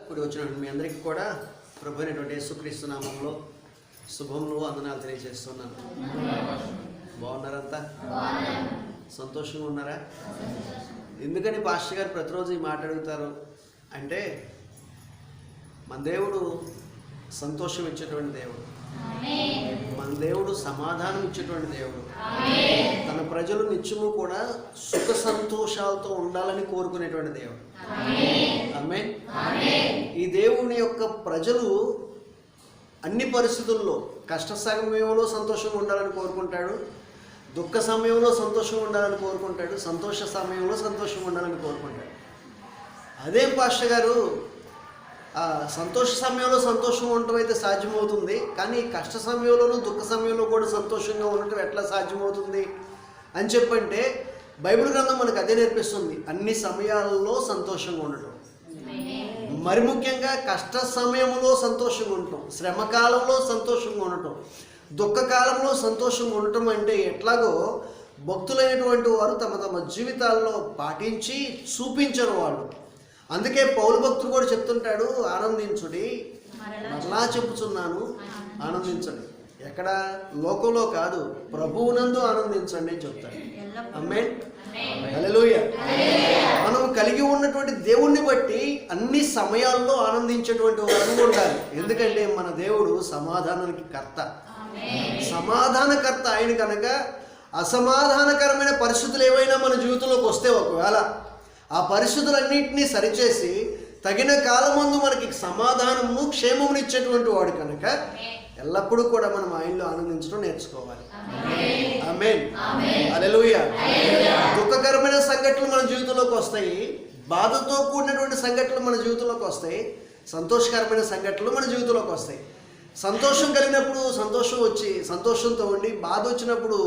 కూడి వచ్చిన మీ అందరికీ కూడా ప్రభు అయినటువంటి యేసుక్రీస్తు నామంలో శుభములు వందనాలు తెలియజేస్తున్నాను. బాగున్నారంతా? సంతోషంగా ఉన్నారా? ఎందుకని పాస్టర్ గారు ప్రతిరోజు ఈ మాట అడుగుతారు అంటే, మన దేవుడు సంతోషం ఇచ్చేటువంటి దేవుడు, మన దేవుడు సమాధానం ఇచ్చేటువంటి దేవుడు. తన ప్రజలు నిత్యము కూడా సుఖ సంతోషాలతో ఉండాలని కోరుకునేటువంటి దేవుడు. ఆమేన్. ఈ దేవుని యొక్క ప్రజలు అన్ని పరిస్థితుల్లో కష్ట సమయంలో సంతోషంగా ఉండాలని కోరుకుంటాడు, దుఃఖ సమయంలో సంతోషంగా ఉండాలని కోరుకుంటాడు, సంతోష సమయంలో సంతోషంగా ఉండాలని కోరుకుంటాడు. అదే పాస్టర్ గారు సంతోష సమయంలో సంతోషంగా ఉండటం అయితే సాధ్యమవుతుంది, కానీ కష్ట సమయంలోనూ దుఃఖ సమయంలో కూడా సంతోషంగా ఉండటం ఎట్లా సాధ్యమవుతుంది అని చెప్పంటే, బైబిల్ గ్రంథం మనకు అదే నేర్పిస్తుంది. అన్ని సమయాల్లో సంతోషంగా ఉండటం, మరి ముఖ్యంగా కష్ట సమయంలో సంతోషంగా ఉండటం, శ్రమకాలంలో సంతోషంగా ఉండటం, దుఃఖకాలంలో సంతోషంగా ఉండటం అంటే ఎట్లాగో భక్తులైనటువంటి వారు తమ తమ జీవితాల్లో పాటించి చూపించరు వాళ్ళు. అందుకే పౌలు భక్తుడు కూడా చెప్తుంటాడు, ఆనందించుడి, మరలా చెప్పుచున్నాను ఆనందించండి. ఎక్కడ? లోకంలో కాదు, ప్రభువునందు ఆనందించండి అని చెప్తాడు. ఆమేన్. హల్లెలూయా. మనం కలిగి ఉన్నటువంటి దేవుణ్ణి బట్టి అన్ని సమయాల్లో ఆనందించేటువంటి వారు ఉండాలి. ఎందుకంటే మన దేవుడు సమాధానానికి కర్త, సమాధానకర్త. ఆయన కనుక అసమాధానకరమైన పరిస్థితులు ఏవైనా మన జీవితంలోకి వస్తే, ఒకవేళ ఆ పరిస్థితులన్నింటినీ సరిచేసి తగిన కాలమందు మనకి సమాధానమును క్షేమమును ఇచ్చేటువంటి వాడు కనుక ఎల్లప్పుడూ కూడా మనం ఆయనలో ఆనందించడం నేర్చుకోవాలి. ఆమేన్. హల్లెలూయా. దుఃఖకరమైన సంఘటనలు మన జీవితంలోకి వస్తాయి, బాధతో కూడినటువంటి సంఘటనలు మన జీవితంలోకి వస్తాయి, సంతోషకరమైన సంఘటనలు మన జీవితంలోకి వస్తాయి. సంతోషం కలిగినప్పుడు సంతోషం వచ్చి సంతోషంతో ఉండి, బాధ వచ్చినప్పుడు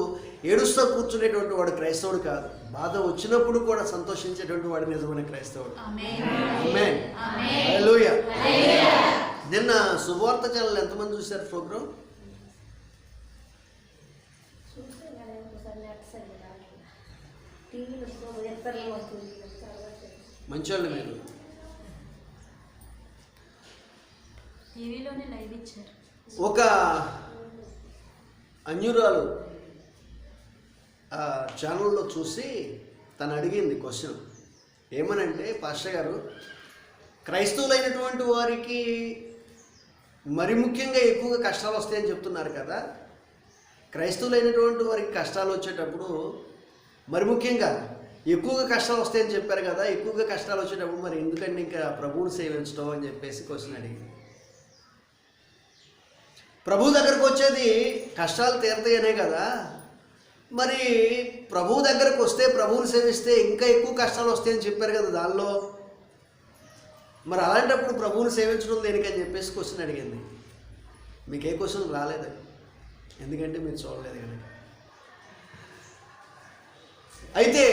ఏడుస్తూ కూర్చునేటువంటి వాడు క్రైస్తవుడు కాదు. బాధ వచ్చినప్పుడు కూడా సంతోషించేటువంటి వాడు నిజమైన క్రైస్తవుడు. ఆమేన్. హల్లెలూయా. నిన్న శుభవార్త ఛానల్ ఎంతమంది చూశారు ప్రోగ్రాం? మంచోళ్ళు మీరు. ఒక అన్యురాలు ఛానల్లో చూసి తను అడిగింది క్వశ్చన్ ఏమనంటే, పాస్టర్ గారు, క్రైస్తవులైనటువంటి వారికి మరి ముఖ్యంగా ఎక్కువగా కష్టాలు వస్తాయని చెప్తున్నారు కదా, క్రైస్తవులైనటువంటి వారికి కష్టాలు వచ్చేటప్పుడు మరి ముఖ్యంగా ఎక్కువగా కష్టాలు వస్తాయని చెప్పారు కదా, ఎక్కువగా కష్టాలు వచ్చేటప్పుడు మరి ఎందుకంటే ఇంకా ప్రభువుని సేవించడం అని చెప్పేసి క్వశ్చన్ అడిగింది. ప్రభు దగ్గరకు వచ్చేది కష్టాలు తీరతాయనే కదా, మరి ప్రభు దగ్గరకు వస్తే ప్రభువుని సేవిస్తే ఇంకా ఎక్కువ కష్టాలు వస్తాయని చెప్పారు కదా దానిలో, మరి అలాంటప్పుడు ప్రభువుని సేవించడం దేనికని చెప్పేసి క్వశ్చన్ అడిగింది. మీకు ఏ క్వశ్చన్ రాలేదు, ఎందుకంటే మీరు చూడలేదు కనుక. అయితే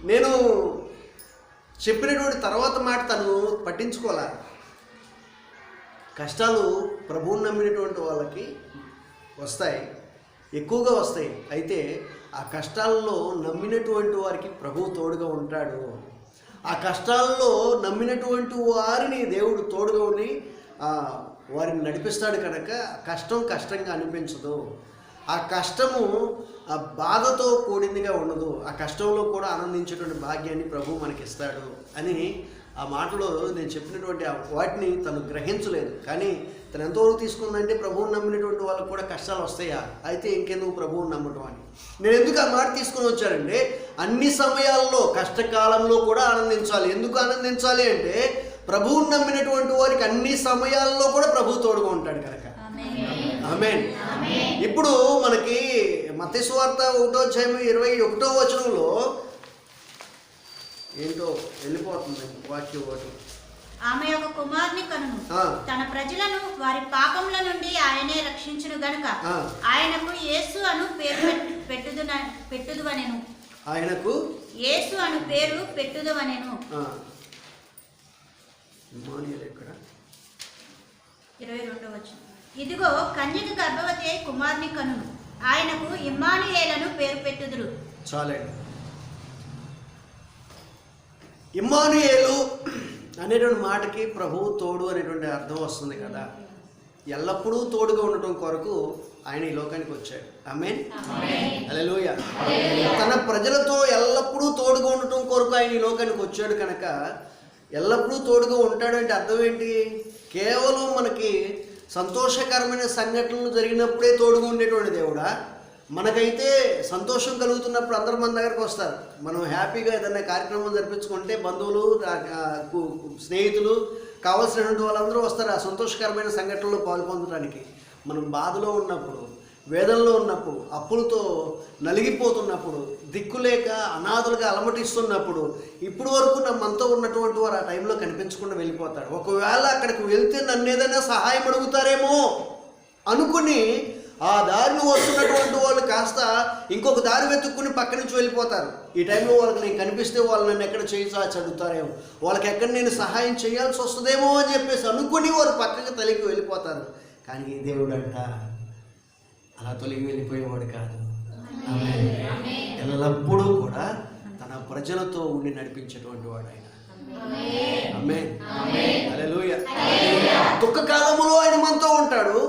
నేను చెప్పినటువంటి తర్వాత మాట తను పట్టించుకోలే. కష్టాలు ప్రభువుని నమ్మినటువంటి వాళ్ళకి వస్తాయి, ఎక్కువగా వస్తాయి. అయితే ఆ కష్టాల్లో నమ్మినటువంటి వారికి ప్రభువు తోడుగా ఉంటాడు. ఆ కష్టాల్లో నమ్మినటువంటి వారిని దేవుడు తోడుగా ఉండి వారిని నడిపిస్తాడు కనుక కష్టం కష్టంగా అనిపించదు. ఆ కష్టము ఆ బాధతో కూడిందిగా ఉండదు. ఆ కష్టంలో కూడా ఆనందించేటువంటి భాగ్యాన్ని ప్రభువు మనకిస్తాడు అని ఆ మాటలో నేను చెప్పినటువంటి వాటిని తను గ్రహించలేదు. కానీ తను ఎంతవరకు తీసుకుందంటే, ప్రభువుని నమ్మినటువంటి వాళ్ళకు కూడా కష్టాలు వస్తాయా, అయితే ఇంకెందుకు ప్రభువుని నమ్మటం అని. నేను ఎందుకు ఆ మాట తీసుకొని వచ్చానంటే, అన్ని సమయాల్లో కష్టకాలంలో కూడా ఆనందించాలి. ఎందుకు ఆనందించాలి అంటే, ప్రభువుని నమ్మినటువంటి వారికి అన్ని సమయాల్లో కూడా ప్రభువు తోడుగా ఉంటాడు కనుక. ఆమేన్. ఇప్పుడు మనకి మత్తయి సువార్త 1:21 ఏంటో వెళ్ళిపోతుంది వాక్యం. ఆమె ఒక కుమారుని కనును, తన ప్రజలను వారి పాపముల నుండి ఆయనే రక్షించును గనుక ఆయనకు యేసు అను పేరు పెట్టుదువనెను. ఆయనకు యేసు అను పేరు పెట్టుదువనెను. 22 ఇదిగో కన్యక గర్భవతి అయి కుమారుని కనును, ఆయనకు ఇమ్మానుయేలను పేరు పెట్టుదురు. చాలండి. ఇమ్మానుయేలు అనేటువంటి మాటకి ప్రభువు తోడు అనేటువంటి అర్థం వస్తుంది కదా. ఎల్లప్పుడూ తోడుగా ఉండటం కొరకు ఆయన ఈ లోకానికి వచ్చాడు. ఆమేన్, హల్లెలూయా. తన ప్రజలతో ఎల్లప్పుడూ తోడుగా ఉండటం కొరకు ఆయన ఈ లోకానికి వచ్చాడు కనుక ఎల్లప్పుడూ తోడుగా ఉంటాడు అంటే అర్థం ఏంటి? కేవలం మనకి సంతోషకరమైన సంఘటనలు జరిగినప్పుడే తోడుగా ఉండేటువంటి దేవుడా? మనకైతే సంతోషం కలుగుతున్నప్పుడు అందరూ మన దగ్గరకు వస్తారు. మనం హ్యాపీగా ఏదైనా కార్యక్రమం జరిపించుకుంటే బంధువులు, స్నేహితులు, కావాల్సినటువంటి వాళ్ళందరూ వస్తారు ఆ సంతోషకరమైన సంఘటనలో పాల్పొందడానికి. మనం బాధలో ఉన్నప్పుడు, వేదనలో ఉన్నప్పుడు, అప్పులతో నలిగిపోతున్నప్పుడు, దిక్కులేక అనాథలుగా అలమటిస్తున్నప్పుడు, ఇప్పుడు వరకు మనతో ఉన్నటువంటి వారు ఆ టైంలో కనిపించకుండా వెళ్ళిపోతాడు. ఒకవేళ అక్కడికి వెళ్తే నన్ను ఏదైనా సహాయం అడుగుతారేమో అనుకుని ఆ దారిని వస్తున్నటువంటి వాళ్ళు కాస్త ఇంకొక దారి వెతుక్కుని పక్క నుంచి వెళ్ళిపోతారు. ఈ టైంలో వాళ్ళకి నేను కనిపిస్తే వాళ్ళు నన్ను ఎక్కడ చేయించాల్సి అడుగుతారేమో, వాళ్ళకి ఎక్కడ నేను సహాయం చేయాల్సి వస్తుందేమో అని చెప్పేసి అనుకుని వారు పక్కకి తొలగి వెళ్ళిపోతారు. కానీ దేవుడు అంట అలా తొలగి వెళ్ళిపోయేవాడు కాదు. ఎల్లప్పుడూ కూడా తన ప్రజలతో ఉండి నడిపించేటువంటి వాడు ఆయన. ఆమేన్, హల్లెలూయా. దుఃఖ కాలంలో ఆయన మనతో ఉంటాడు,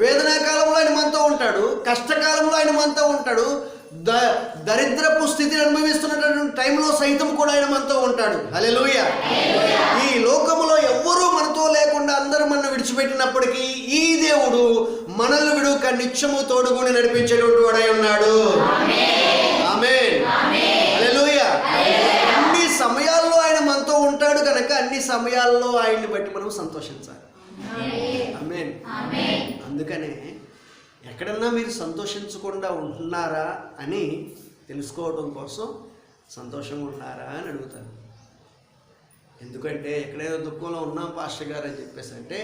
వేదనా కాలంలో ఆయన మనతో ఉంటాడు, కష్టకాలంలో ఆయన మనతో ఉంటాడు, దరిద్రపు స్థితిని అనుభవిస్తున్నటువంటి టైంలో సైతం కూడా ఆయన మనతో ఉంటాడు. హల్లెలూయా. ఈ లోకములో ఎవ్వరూ మనతో లేకుండా అందరూ మనల్ని విడిచిపెట్టినప్పటికీ ఈ దేవుడు మనల్ని విడుక నిత్యము తోడుగుని నడిపించేటువంటి వాడై ఉన్నాడు. ఆమేన్, హల్లెలూయా. అన్ని సమయాల్లో ఆయన మనతో ఉంటాడు కనుక అన్ని సమయాల్లో ఆయన్ని బట్టి మనం సంతోషించాలి. ఆమేన్. అందుకనే ఎక్కడన్నా మీరు సంతోషించకుండా ఉంటున్నారా అని తెలుసుకోవడం కోసం సంతోషంగా ఉన్నారా అని అడుగుతాను. ఎందుకంటే ఎక్కడైనా దుఃఖంలో ఉన్నాం పాస్టర్ గారు అని చెప్పేసి అంటే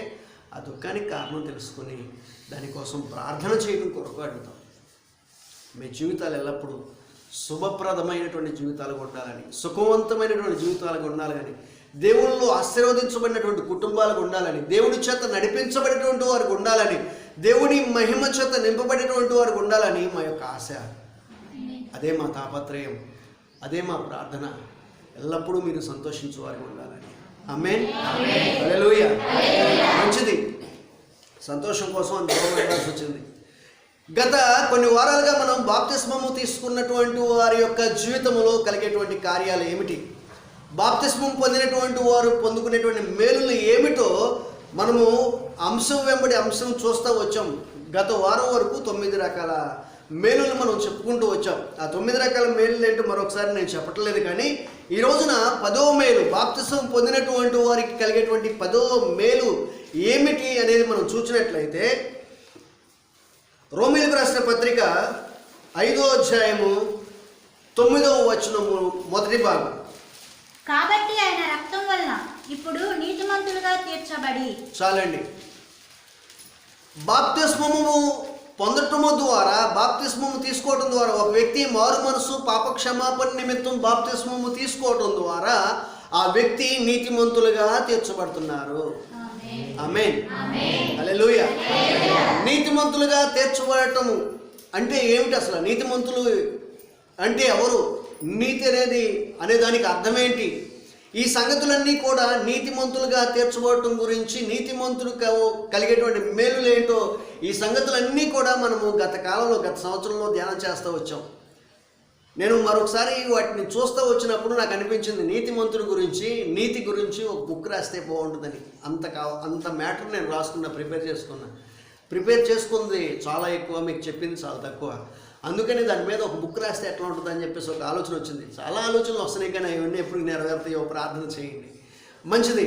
ఆ దుఃఖానికి కారణం తెలుసుకొని దానికోసం ప్రార్థన చేయడం కొరకు అడుగుతాం. మీ జీవితాలు ఎల్లప్పుడూ శుభప్రదమైనటువంటి జీవితాలుగా ఉండాలని, సుఖవంతమైనటువంటి జీవితాలుగా ఉండాలి కానీ, దేవుళ్ళు ఆశీర్వదించబడినటువంటి కుటుంబాలకు ఉండాలని, దేవుని చేత నడిపించబడినటువంటి వారికి ఉండాలని, దేవుని మహిమ చేత నింపబడినటువంటి వారికి ఉండాలని మా యొక్క ఆశ. అదే మా తాపత్రయం, అదే మా ప్రార్థన. ఎల్లప్పుడూ మీరు సంతోషించే వారికి ఉండాలని. ఆమేన్, హల్లెలూయా. మంచిది, సంతోషం కోసం అనుభవం వెళ్ళాల్సి వచ్చింది. గత కొన్ని వారాలుగా మనం బాప్తిస్మము తీసుకున్నటువంటి వారి యొక్క జీవితంలో కలిగేటువంటి కార్యాలు ఏమిటి, బాప్తిస్మం పొందినటువంటి వారు పొందుకునేటువంటి మేలులు ఏమిటో మనము అంశం వెంబడి అంశం చూస్తూ వచ్చాం. గత వారం వరకు 9 రకాల మేలులు మనం చెప్పుకుంటూ వచ్చాం. ఆ 9 రకాల మేలులు ఏంటో మరొకసారి నేను చెప్పట్లేదు. కానీ ఈ రోజున 10వ మేలు, బాప్తిస్మం పొందినటువంటి వారికి కలిగేటువంటి 10వ మేలు ఏమిటి అనేది మనం చూసినట్లయితే, రోమీయులకు రాసిన పత్రిక 5వ అధ్యాయము 9వ వచనము మొదటి భాగం. కాబట్టి ఆయన రక్తం వలన ఇప్పుడు నీతిమంతులుగా తీర్చబడి. చాలండి. బాప్తిస్మము పొందటము ద్వారా, బాప్తిస్మము తీసుకోవడం ద్వారా ఒక వ్యక్తి మారు మనసు పాప క్షమాపణ నిమిత్తం బాప్తిస్మము తీసుకోవడం ద్వారా ఆ వ్యక్తి నీతిమంతులుగా తీర్చబడుతున్నారు. ఆమేన్, హల్లెలూయా. నీతిమంతులుగా తీర్చబడటము అంటే ఏమిటి? అసలు నీతిమంతులు అంటే ఎవరు? నీతి అనే దానికి అర్థమేంటి? ఈ సంగతులన్నీ కూడా నీతిమంతులుగా తీర్చబడటం గురించి, నీతిమంతులు కలిగేటువంటి మేలులు ఏంటో ఈ సంగతులన్నీ కూడా మనము గత కాలంలో, గత సంవత్సరంలో ధ్యానం చేస్తూ వచ్చాం. నేను మరొకసారి వాటిని చూస్తూ వచ్చినప్పుడు నాకు అనిపించింది నీతిమంతుల గురించి, నీతి గురించి ఒక బుక్ రాస్తే బాగుంటుందని. అంత మ్యాటర్ నేను ప్రిపేర్ చేసుకుంది చాలా ఎక్కువ, మీకు చెప్పింది చాలా తక్కువ. అందుకని దాని మీద ఒక బుక్ రాస్తే ఎట్లా ఉంటుందని చెప్పేసి ఒక ఆలోచన వచ్చింది. చాలా ఆలోచనలు వస్తున్నాయి కానీ అవన్నీ ఎప్పుడు నెరవేరుతాయో ప్రార్థన చేయండి. మంచిది.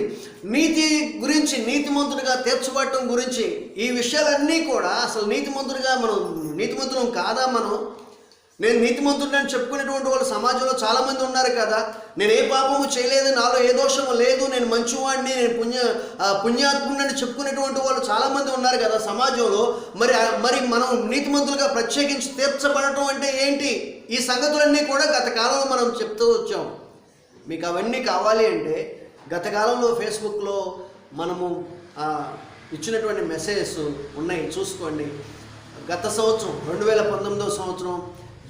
నీతి గురించి, నీతిమంతుడిగా తీర్చబడటం గురించి, ఈ విషయాలన్నీ కూడా అసలు నీతిమంతులం కాదా మనం? నేను నీతిమంతుడిని చెప్పుకునేటువంటి వాళ్ళు సమాజంలో చాలామంది ఉన్నారు కదా. నేను ఏ పాపము చేయలేదు, నాలో ఏ దోషము లేదు, నేను మంచివాడిని, నేను పుణ్యాత్ముడిని చెప్పుకునేటువంటి వాళ్ళు చాలామంది ఉన్నారు కదా సమాజంలో. మరి మనం నీతిమంతులుగా ప్రత్యేకించి తీర్చబడటం అంటే ఏంటి? ఈ సంగతులన్నీ కూడా గత కాలంలో మనం చెప్తూ వచ్చాం. మీకు అవన్నీ కావాలి అంటే గత కాలంలో ఫేస్బుక్లో మనము ఇచ్చినటువంటి మెసేజెస్ ఉన్నాయి, చూసుకోండి. గత సంవత్సరం 2019వ సంవత్సరం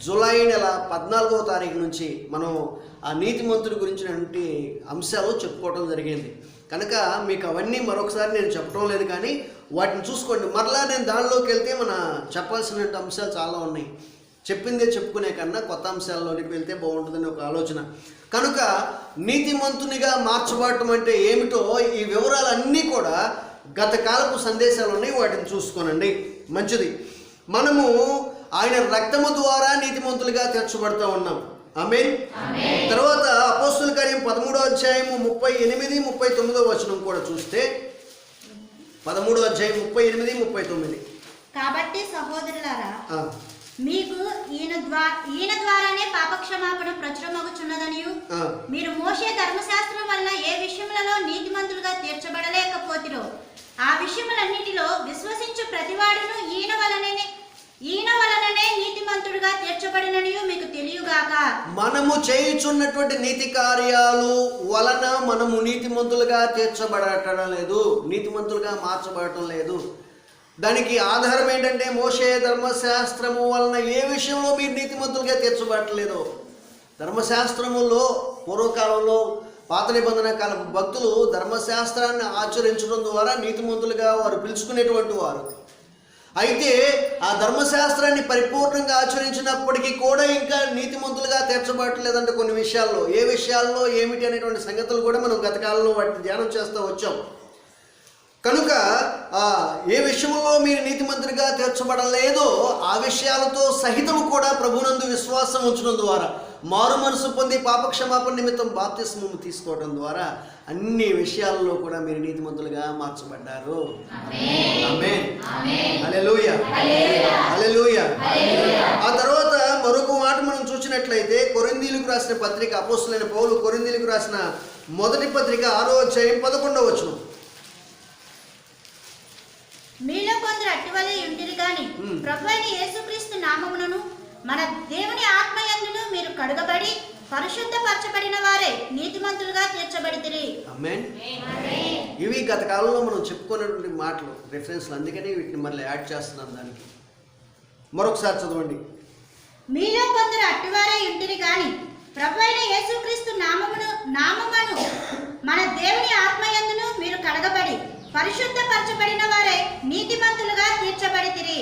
జూలై నెల 14వ తారీఖు నుంచి మనం ఆ నీతిమంతుడి గురించినటువంటి అంశాలు చెప్పుకోవడం జరిగింది. కనుక మీకు అవన్నీ మరొకసారి నేను చెప్పడం లేదు, కానీ వాటిని చూసుకోండి. మరలా నేను దానిలోకి వెళ్తే మన చెప్పాల్సిన అంశాలు చాలా ఉన్నాయి. చెప్పిందే చెప్పుకునే కన్నా కొత్త అంశాల్లోనికి వెళ్తే బాగుంటుందని ఒక ఆలోచన. కనుక నీతిమంతునిగా మార్చబడటం అంటే ఏమిటో ఈ వివరాలన్నీ కూడా గత కాలపు సందేశాలు ఉన్నాయి, వాటిని చూసుకోనండి. మంచిది. మనము ఆయన రక్తము ద్వారా నీతిమంతులుగా తీర్చబడుతూ ఉన్నాం. ఆమేన్. తర్వాత అపోస్తుల కార్యం 13వ అధ్యాయము 38, 39వ వచనం కూడా చూస్తే 13వ అధ్యాయం 38, 39. కాబట్టి సహోదరులారా, మీకు ఈయన ద్వారానే పాపక్షమాపణ ప్రచురమగుచున్నదనియు మీరు మోషే ధర్మశాస్త్రం వలన ఏ విషయములలో నీతిమంతులుగా తీర్చబడలేకపోతిరో ఆ విషయములన్నిటిలో విశ్వసించు ప్రతివాడును ఈయన వలననే నీతిమంతుడుగా తీర్చబడిననియు మీకు తెలియగాక. మనము చేయుచున్నటువంటి నీతి కార్యాలు వలన మనము నీతిమంతులుగా తీర్చబడటం లేదు, నీతిమంతులుగా మార్చబడటం లేదు. దానికి ఆధారం ఏంటంటే మోషే ధర్మశాస్త్రము వలన ఏ విషయంలో మీరు నీతిమంతులుగా తీర్చబడట్లేదు. ధర్మశాస్త్రములో పూర్వకాలంలో పాత నిబంధన కాలపు భక్తులు ధర్మశాస్త్రాన్ని ఆచరించడం ద్వారా నీతిమంతులుగా వారు పిలుచుకునేటువంటి వారు. అయితే ఆ ధర్మశాస్త్రాన్ని పరిపూర్ణంగా ఆచరించినప్పటికీ కూడా ఇంకా నీతిమంతులుగా తీర్చబడట్లేదంటే కొన్ని విషయాల్లో, ఏ విషయాల్లో ఏమిటి అనేటువంటి సంగతులు కూడా మనం గత కాలంలో వాటిని ధ్యానం చేస్తూ వచ్చాం. కనుక ఏ విషయంలో మీరు నీతిమంతులుగా తీర్చబడలేదో ఆ విషయాలతో సహితము కూడా ప్రభునందు విశ్వాసం ఉంచడం ద్వారా, మారు మనసు పొంది పాపక్షమాపణ నిమిత్తం బాప్తిస్మము తీసుకోవడం ద్వారా అన్ని విషయాల్లో కూడా మీరు నీతిమంతులుగా మార్చబడ్డారు. ఆమేన్. హల్లెలూయా. హల్లెలూయా. ఆ తర్వాత మరొక మాట మనం చూసినట్లయితే కొరింథీయులకు రాసిన పత్రిక, అపోస్తలుడైన పౌలు కొరింథీయులకు రాసిన మొదటి పత్రిక 6వ అధ్యాయం 11వ వచనం. మీలో కొందరు అట్టివలే ఉంటిరి గాని ప్రభువైన యేసుక్రీస్తు నామమును మన దేవుని ఆత్మయందును మీరు కడుగబడి పరిశుద్ధపరచబడిన వారే నీతిమంతులుగా తీర్చబడితిరి. ఆమేన్. ఇవి గత కాలంలో మనం చెప్పుకున్నటువంటి మాటలు, రిఫరెన్స్లు, అందుకని వీటిని మళ్ళీ యాడ్ చేస్తున్నాం. దానికి మరొకసారి చదవండి. మీలో కొందరు అట్టివారే ఉంటిరి గాని ప్రభువైన యేసుక్రీస్తు నామమును మన దేవుని ఆత్మయందును మీరు కడగబడి పరిశుద్ధపరచబడిన వారే నీతిమంతులుగా తీర్చబడితిరి.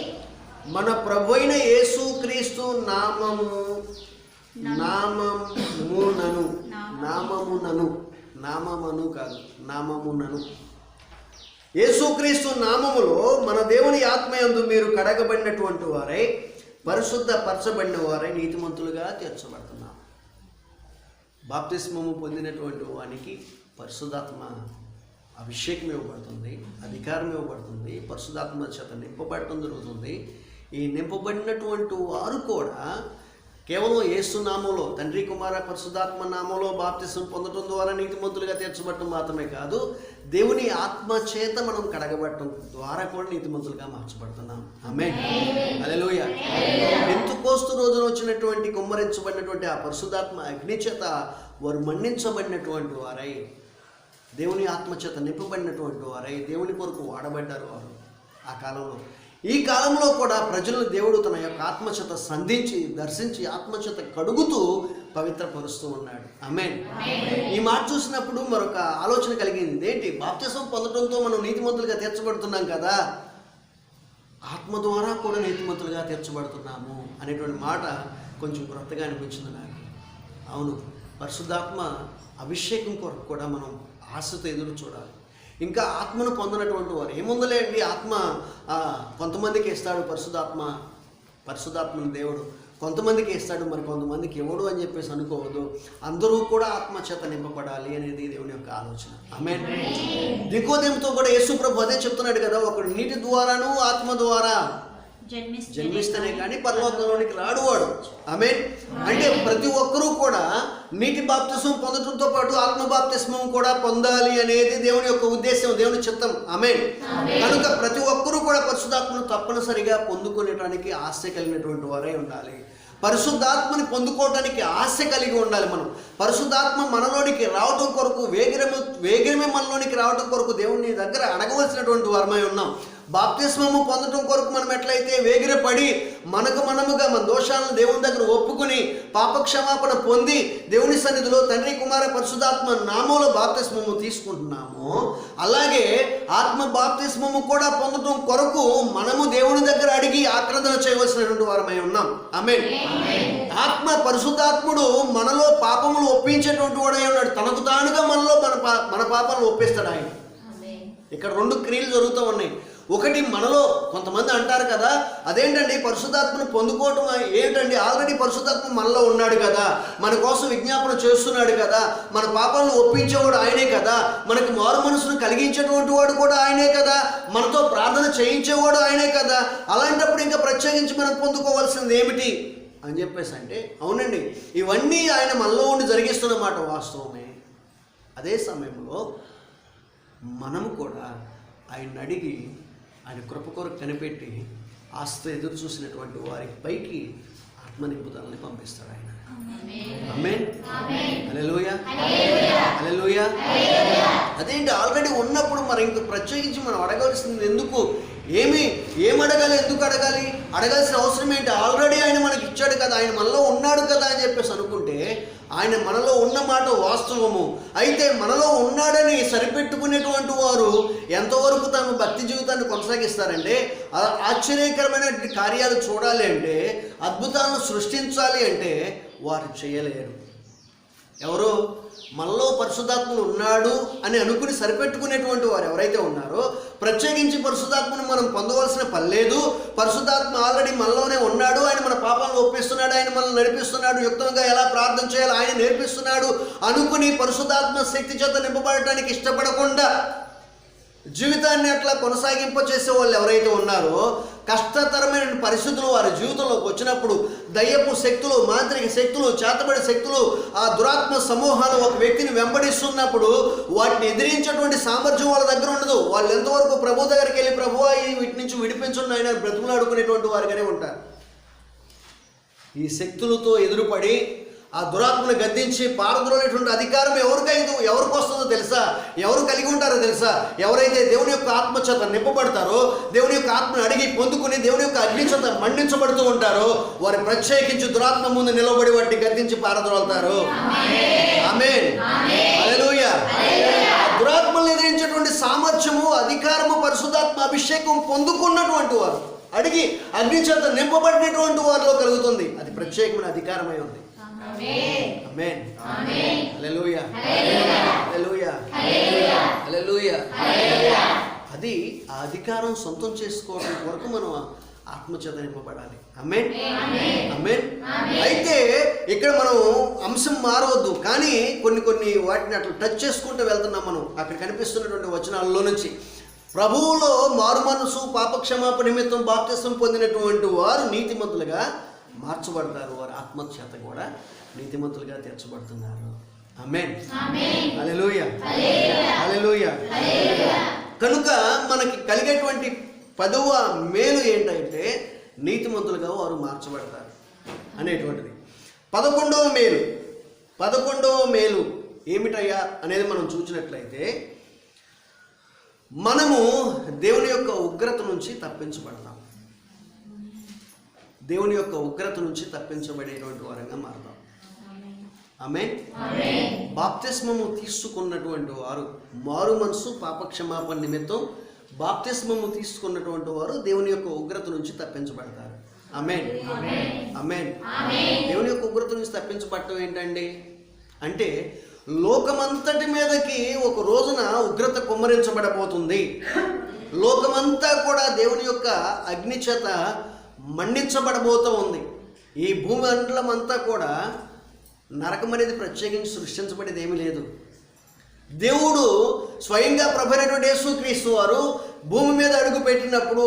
మన ప్రభువైన యేసుక్రీస్తు నామమును కాదు, నామమునను యేసుక్రీస్తు నామములో మన దేవుని ఆత్మయందు మీరు కడగబడినటువంటి వారై పరిశుద్ధపరచబడిన వారై నీతిమంతులుగా తీర్చబడుతున్నారు. బాప్తిస్మము పొందినటువంటి వానికి పరిశుద్ధాత్మ అభిషేకం ఇవ్వబడుతుంది, అధికారం ఇవ్వబడుతుంది, పరిశుద్ధాత్మ చేత నింపబడటం జరుగుతుంది. ఈ నింపబడినటువంటి వారు కూడా కేవలం యేసు నామంలో, తండ్రి కుమార పరిశుద్ధాత్మ నామంలో బాప్తిస్మం పొందడం ద్వారా నీతిమంతులుగా తీర్చబడటం మాత్రమే కాదు, దేవుని ఆత్మ చేత మనం కడగబడటం ద్వారా కూడా నీతిమంతులుగా మార్చబడుతున్నాం. ఆమేన్. హల్లెలూయా. పెంతెకోస్తు రోజున వచ్చినటువంటి కుమ్మరించబడినటువంటి ఆ పరిశుద్ధాత్మ అగ్ని చేత వారు మన్నించబడినటువంటి వారై, దేవుని ఆత్మచేత నింపబడినటువంటి వారై దేవుని కొరకు వాడబడ్డారు వారు ఆ కాలంలో. ఈ కాలంలో కూడా ప్రజలను దేవుడు తన యొక్క ఆత్మచేత సంధించి దర్శించి ఆత్మచేత కడుగుతూ పవిత్రపరుస్తూ ఉన్నాడు. ఆమేన్. ఈ మాట చూసినప్పుడు మరొక ఆలోచన కలిగింది. ఏంటి, బాప్తిసం పొందడంతో మనం నీతిమంతులుగా తీర్చబడుతున్నాం కదా, ఆత్మ ద్వారా కూడా నీతిమంతులుగా తీర్చబడుతున్నాము అనేటువంటి మాట కొంచెం క్రొత్తగా అనిపించింది నాకు. అవును, పరిశుద్ధాత్మ అభిషేకం కొరకు కూడా మనం ఆశతో ఎదురు చూడాలి. ఇంకా ఆత్మను పొందినటువంటి వారు ఏముందలే అండి, ఆత్మ కొంతమందికి ఇస్తాడు పరిశుద్ధాత్మను దేవుడు, కొంతమందికి ఇస్తాడు, మరి కొంతమందికి ఎవడు అని చెప్పేసి అనుకోవద్దు. అందరూ కూడా ఆత్మ చేత నింపబడాలి అనేది దేవుని యొక్క ఆలోచన. ఆమేన్. నికోదేముతో కూడా యేసు ప్రభు అదే చెప్తున్నాడు కదా, ఒకడు నీటి ద్వారాను ఆత్మ ద్వారా జన్మిస్తేనే కానీ పరలోకంలోనికి రాడువాడు. ఆమేన్. అంటే ప్రతి ఒక్కరూ కూడా నీటి బాప్తిస్మం పొందడంతో పాటు ఆత్మ బాప్తిస్మం కూడా పొందాలి అనేది దేవుని యొక్క ఉద్దేశం, దేవుని చిత్తం. ఆమేన్. కనుక ప్రతి ఒక్కరూ కూడా పరిశుద్ధాత్మను తప్పనిసరిగా పొందుకునేటానికి ఆశ కలిగినటువంటి వారై ఉండాలి. పరిశుద్ధాత్మని పొందుకోవడానికి ఆశ కలిగి ఉండాలి. మనం పరిశుద్ధాత్మ మనలోనికి రావటం కొరకు వేగమే మనలోనికి రావటం కొరకు దేవుని దగ్గర అడగవలసినటువంటి వారమై ఉన్నాం. బాప్తిస్మము పొందడం కొరకు మనం ఎట్లయితే వేగిరపడి మనకు మనముగా మన దోషాలను దేవుని దగ్గర ఒప్పుకుని పాపక్షమాపణ పొంది దేవుని సన్నిధిలో తండ్రి కుమార పరిశుద్ధాత్మ నామంలో బాప్తిస్మము తీసుకుంటున్నామో, అలాగే ఆత్మ బాప్తిస్మము కూడా పొందడం కొరకు మనము దేవుని దగ్గర అడిగి ఆక్రందన చేయవలసినటువంటి వారమై ఉన్నాం. ఆమేన్. ఆత్మ పరిశుద్ధాత్ముడు మనలో పాపములు ఒప్పించేటువంటి వాడై ఉన్నాడు. తనకు తానుగా మనలో మన పాపాలను ఒప్పిస్తాడు ఆయన. ఇక్కడ రెండు క్రియలు జరుగుతూ ఉన్నాయి. ఒకటి, మనలో కొంతమంది అంటారు కదా, అదేంటండి పరిశుద్ధాత్మను పొందుకోవటం ఏంటండి, ఆల్రెడీ పరిశుద్ధాత్మ మనలో ఉన్నాడు కదా, మన కోసం విజ్ఞాపన చేస్తున్నాడు కదా, మన పాపాలను ఒప్పించేవాడు ఆయనే కదా, మనకి మారు మనసును కలిగించేటువంటి వాడు కూడా ఆయనే కదా, మనతో ప్రార్థన చేయించేవాడు ఆయనే కదా, అలాంటప్పుడు ఇంకా ప్రత్యేకించి మనం పొందుకోవాల్సింది ఏమిటి అని చెప్పేసి అంటే, అవునండి ఇవన్నీ ఆయన మనలో ఉండి జరిగిస్తున్నమాట వాస్తవమే. అదే సమయంలో మనము కూడా ఆయన అడిగి ఆయన కృప కొరకు కనిపెట్టి ఆస్తి ఎదురు చూసినటువంటి వారి పైకి ఆత్మ నింపుదలని పంపిస్తాడు ఆయన. ఆమేన్. హల్లెలూయా. హల్లెలూయా. అదేంటి, ఆల్రెడీ ఉన్నప్పుడు మరి ఇంక ప్రత్యేకించి మనం అడగాల్సింది ఎందుకు, ఏం అడగాలి, ఎందుకు అడగాలి, అడగాల్సిన అవసరం ఏంటి, ఆల్రెడీ ఆయన మనకి ఇచ్చాడు కదా, ఆయన మనలో ఉన్నాడు కదా అని చెప్పేసి అనుకుంటే, ఆయన మనలో ఉన్న మాట వాస్తవము. అయితే మనలో ఉన్నాడని సరిపెట్టుకునేటువంటి వారు ఎంతవరకు తమ భక్తి జీవితాన్ని కొనసాగిస్తారంటే, ఆశ్చర్యకరమైన కార్యాలు చూడాలి అంటే, అద్భుతాలను సృష్టించాలి అంటే వారు చేయలేరు. ఎవరు మనలో పరిశుద్ధాత్మను ఉన్నాడు అని అనుకుని సరిపెట్టుకునేటువంటి వారు ఎవరైతే ఉన్నారో, ప్రత్యేకించి పరిశుద్ధాత్మను మనం పొందవలసిన పని లేదు, పరిశుద్ధాత్మ ఆల్రెడీ మనలోనే ఉన్నాడు, ఆయన మన పాపాలను ఒప్పిస్తున్నాడు, ఆయన మనల్ని నడిపిస్తున్నాడు, యుక్తంగా ఎలా ప్రార్థన చేయాలో ఆయన నేర్పిస్తున్నాడు అనుకుని పరిశుద్ధాత్మ శక్తి చేత నింపబడటానికి ఇష్టపడకుండా జీవితాన్ని అట్లా కొనసాగింపచేసే వాళ్ళు ఎవరైతే ఉన్నారో, కష్టతరమైన పరిస్థితులు వారి జీవితంలోకి వచ్చినప్పుడు దయ్యపు శక్తులు, మాంత్రిక శక్తులు, చేతబడి శక్తులు, ఆ దురాత్మ సమూహాలు ఒక వ్యక్తిని వెంబడిస్తున్నప్పుడు వాటిని ఎదిరించేటువంటి సామర్థ్యం వాళ్ళ దగ్గర ఉండదు. వాళ్ళు ఎంతవరకు ప్రభు దగ్గరికి వెళ్ళి ప్రభువా వీటి నుంచి విడిపించున్న ఆయన బ్రతుకులాడుకునేటువంటి వారుగానే ఉంటారు. ఈ శక్తులతో ఎదురుపడి ఆ దురాత్మను గద్దించి పారద్రోలేటువంటి అధికారం ఎవరికి వస్తుందో తెలుసా, ఎవరు కలిగి ఉంటారో తెలుసా, ఎవరైతే దేవుని యొక్క ఆత్మచేత నింపబడతారో, దేవుని యొక్క ఆత్మను అడిగి పొందుకుని దేవుని యొక్క అగ్నిచేత మండించబడుతూ ఉంటారో, వారు ప్రత్యేకించి దురాత్మ ముందు నిలబడి వాటిని గద్దించి పారద్రోలుతారు. ఆమేన్. హల్లెలూయా. దురాత్మను ఎదిరించేటువంటి సామర్థ్యము, అధికారము పరిశుద్ధాత్మ అభిషేకం పొందుకున్నటువంటి వారు, అడిగి అగ్నిచేత నింపబడినటువంటి వారిలో కలుగుతుంది. అది ప్రత్యేకమైన అధికారమై ఉంది. ఆమేన్. హల్లెలూయా. హల్లెలూయా. హల్లెలూయా. అది ఆ అధికారం సొంతం చేసుకోవడం వరకు మనం ఆత్మచేత నింపబడాలి. ఆమేన్. ఆమేన్. అయితే ఇక్కడ మనం అంశం మారవద్దు, కానీ కొన్ని వాటిని అట్లా టచ్ చేసుకుంటూ వెళ్తున్నాం మనం. అక్కడ కనిపిస్తున్నటువంటి వచనాల్లో నుంచి ప్రభువులో మారు మనసు పాపక్షమాపణ నిమిత్తం బాప్తిస్మం పొందినటువంటి వారు నీతిమంతులుగా మార్చబడతారు, వారు ఆత్మచేత కూడా నీతిమంతులుగా తీర్చబడుతున్నారు. ఆమేన్. హల్లెలూయా. హల్లెలూయా. కనుక మనకి కలిగేటువంటి 10వ మేలు ఏంటంటే నీతిమంతులుగా వారు మార్చబడతారు అనేటువంటిది. 11వ మేలు ఏమిటయ్యా అనేది మనం చూసినట్లయితే, మనము దేవుని యొక్క ఉగ్రత నుంచి తప్పించబడతాం. దేవుని యొక్క ఉగ్రత నుంచి తప్పించబడేటువంటి వారంగా మారుతాం. ఆమేన్. బాప్తిస్మము తీసుకున్నటువంటి వారు, మారు మనసు పాపక్షమాపణ నిమిత్తం బాప్తిస్మము తీసుకున్నటువంటి వారు దేవుని యొక్క ఉగ్రత నుంచి తప్పించబడతారు. ఆమేన్. ఆమేన్. దేవుని యొక్క ఉగ్రత నుంచి తప్పించబడటం ఏంటండి అంటే, లోకమంతటి మీదకి ఒక రోజున ఉగ్రత కుమ్మరించబడబోతుంది. లోకమంతా కూడా దేవుని యొక్క అగ్ని చేత మండించబడబోతూ ఉంది. ఈ భూమి మండలం అంతా కూడా నరకం అనేది ప్రత్యేకించి సృష్టించబడేది ఏమీ లేదు. దేవుడు స్వయంగా ప్రభు అయినటువంటి యేసుక్రీస్తు వారు భూమి మీద అడుగు పెట్టినప్పుడు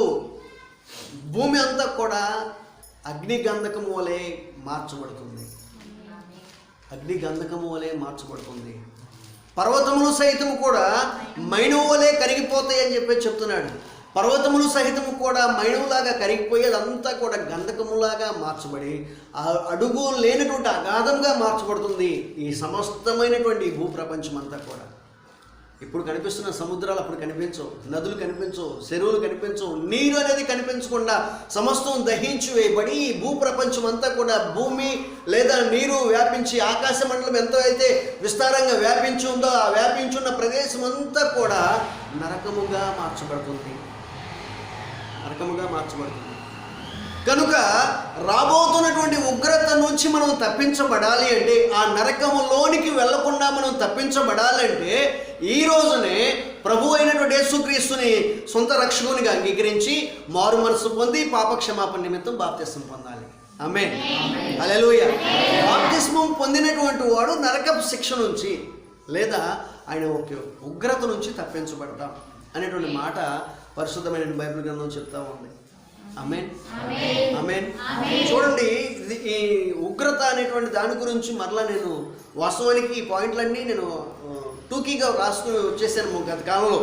భూమి అంతా కూడా అగ్ని గంధకము వలె మార్చబడుతుంది. అగ్ని గంధకము వలె మార్చబడుతుంది. పర్వతములు సహితము కూడా మైనవు వలె కరిగిపోతాయి అని చెప్పి చెప్తున్నాడు. పర్వతములు సహితము కూడా మైనవులాగా కరిగిపోయి అదంతా కూడా గంధకములాగా మార్చబడి అడుగు లేనటువంటి అగాధంగా మార్చబడుతుంది ఈ సమస్తమైనటువంటి భూప్రపంచం అంతా కూడా. ఇప్పుడు కనిపిస్తున్న సముద్రాలు అప్పుడు కనిపించవు, నదులు కనిపించవు, చెరువులు కనిపించవు, నీరు అనేది కనిపించకుండా సమస్తం దహించి వేయబడి భూప్రపంచం అంతా కూడా భూమి లేదా నీరు వ్యాపించి ఆకాశ మండలం ఎంత అయితే విస్తారంగా వ్యాపించి ఉందో ఆ వ్యాపించున్న ప్రదేశం అంతా కూడా నరకముగా మార్చబడుతుంది. కనుక రాబోతున్నటువంటి ఉగ్రత నుంచి మనం తప్పించబడాలి అంటే, ఆ నరకములోనికి వెళ్లకుండా మనం తప్పించబడాలంటే ఈ రోజునే ప్రభు అయినటువంటి యేసుక్రీస్తుని సొంత రక్షకునిగా అంగీకరించి మారు మనసు పొంది పాప క్షమాపణ నిమిత్తం బాప్తిస్మం పొందాలి. ఆమేన్, హల్లెలూయా. బాప్తిస్మం పొందినటువంటి వాడు నరకపు శిక్ష నుంచి లేదా ఆయన ఒక ఉగ్రత నుంచి తప్పించబడతాం అనేటువంటి మాట పరిశుద్ధమైన బైబిల్ గ్రంథం చెప్తా ఉంది. ఆమేన్, ఆమేన్. చూడండి, ఈ ఉగ్రత అనేటువంటి దాని గురించి మరలా నేను వాస్తవానికి ఈ పాయింట్లన్నీ నేను టూకీగా రాసుకుని వచ్చేసాను గత కాలంలో.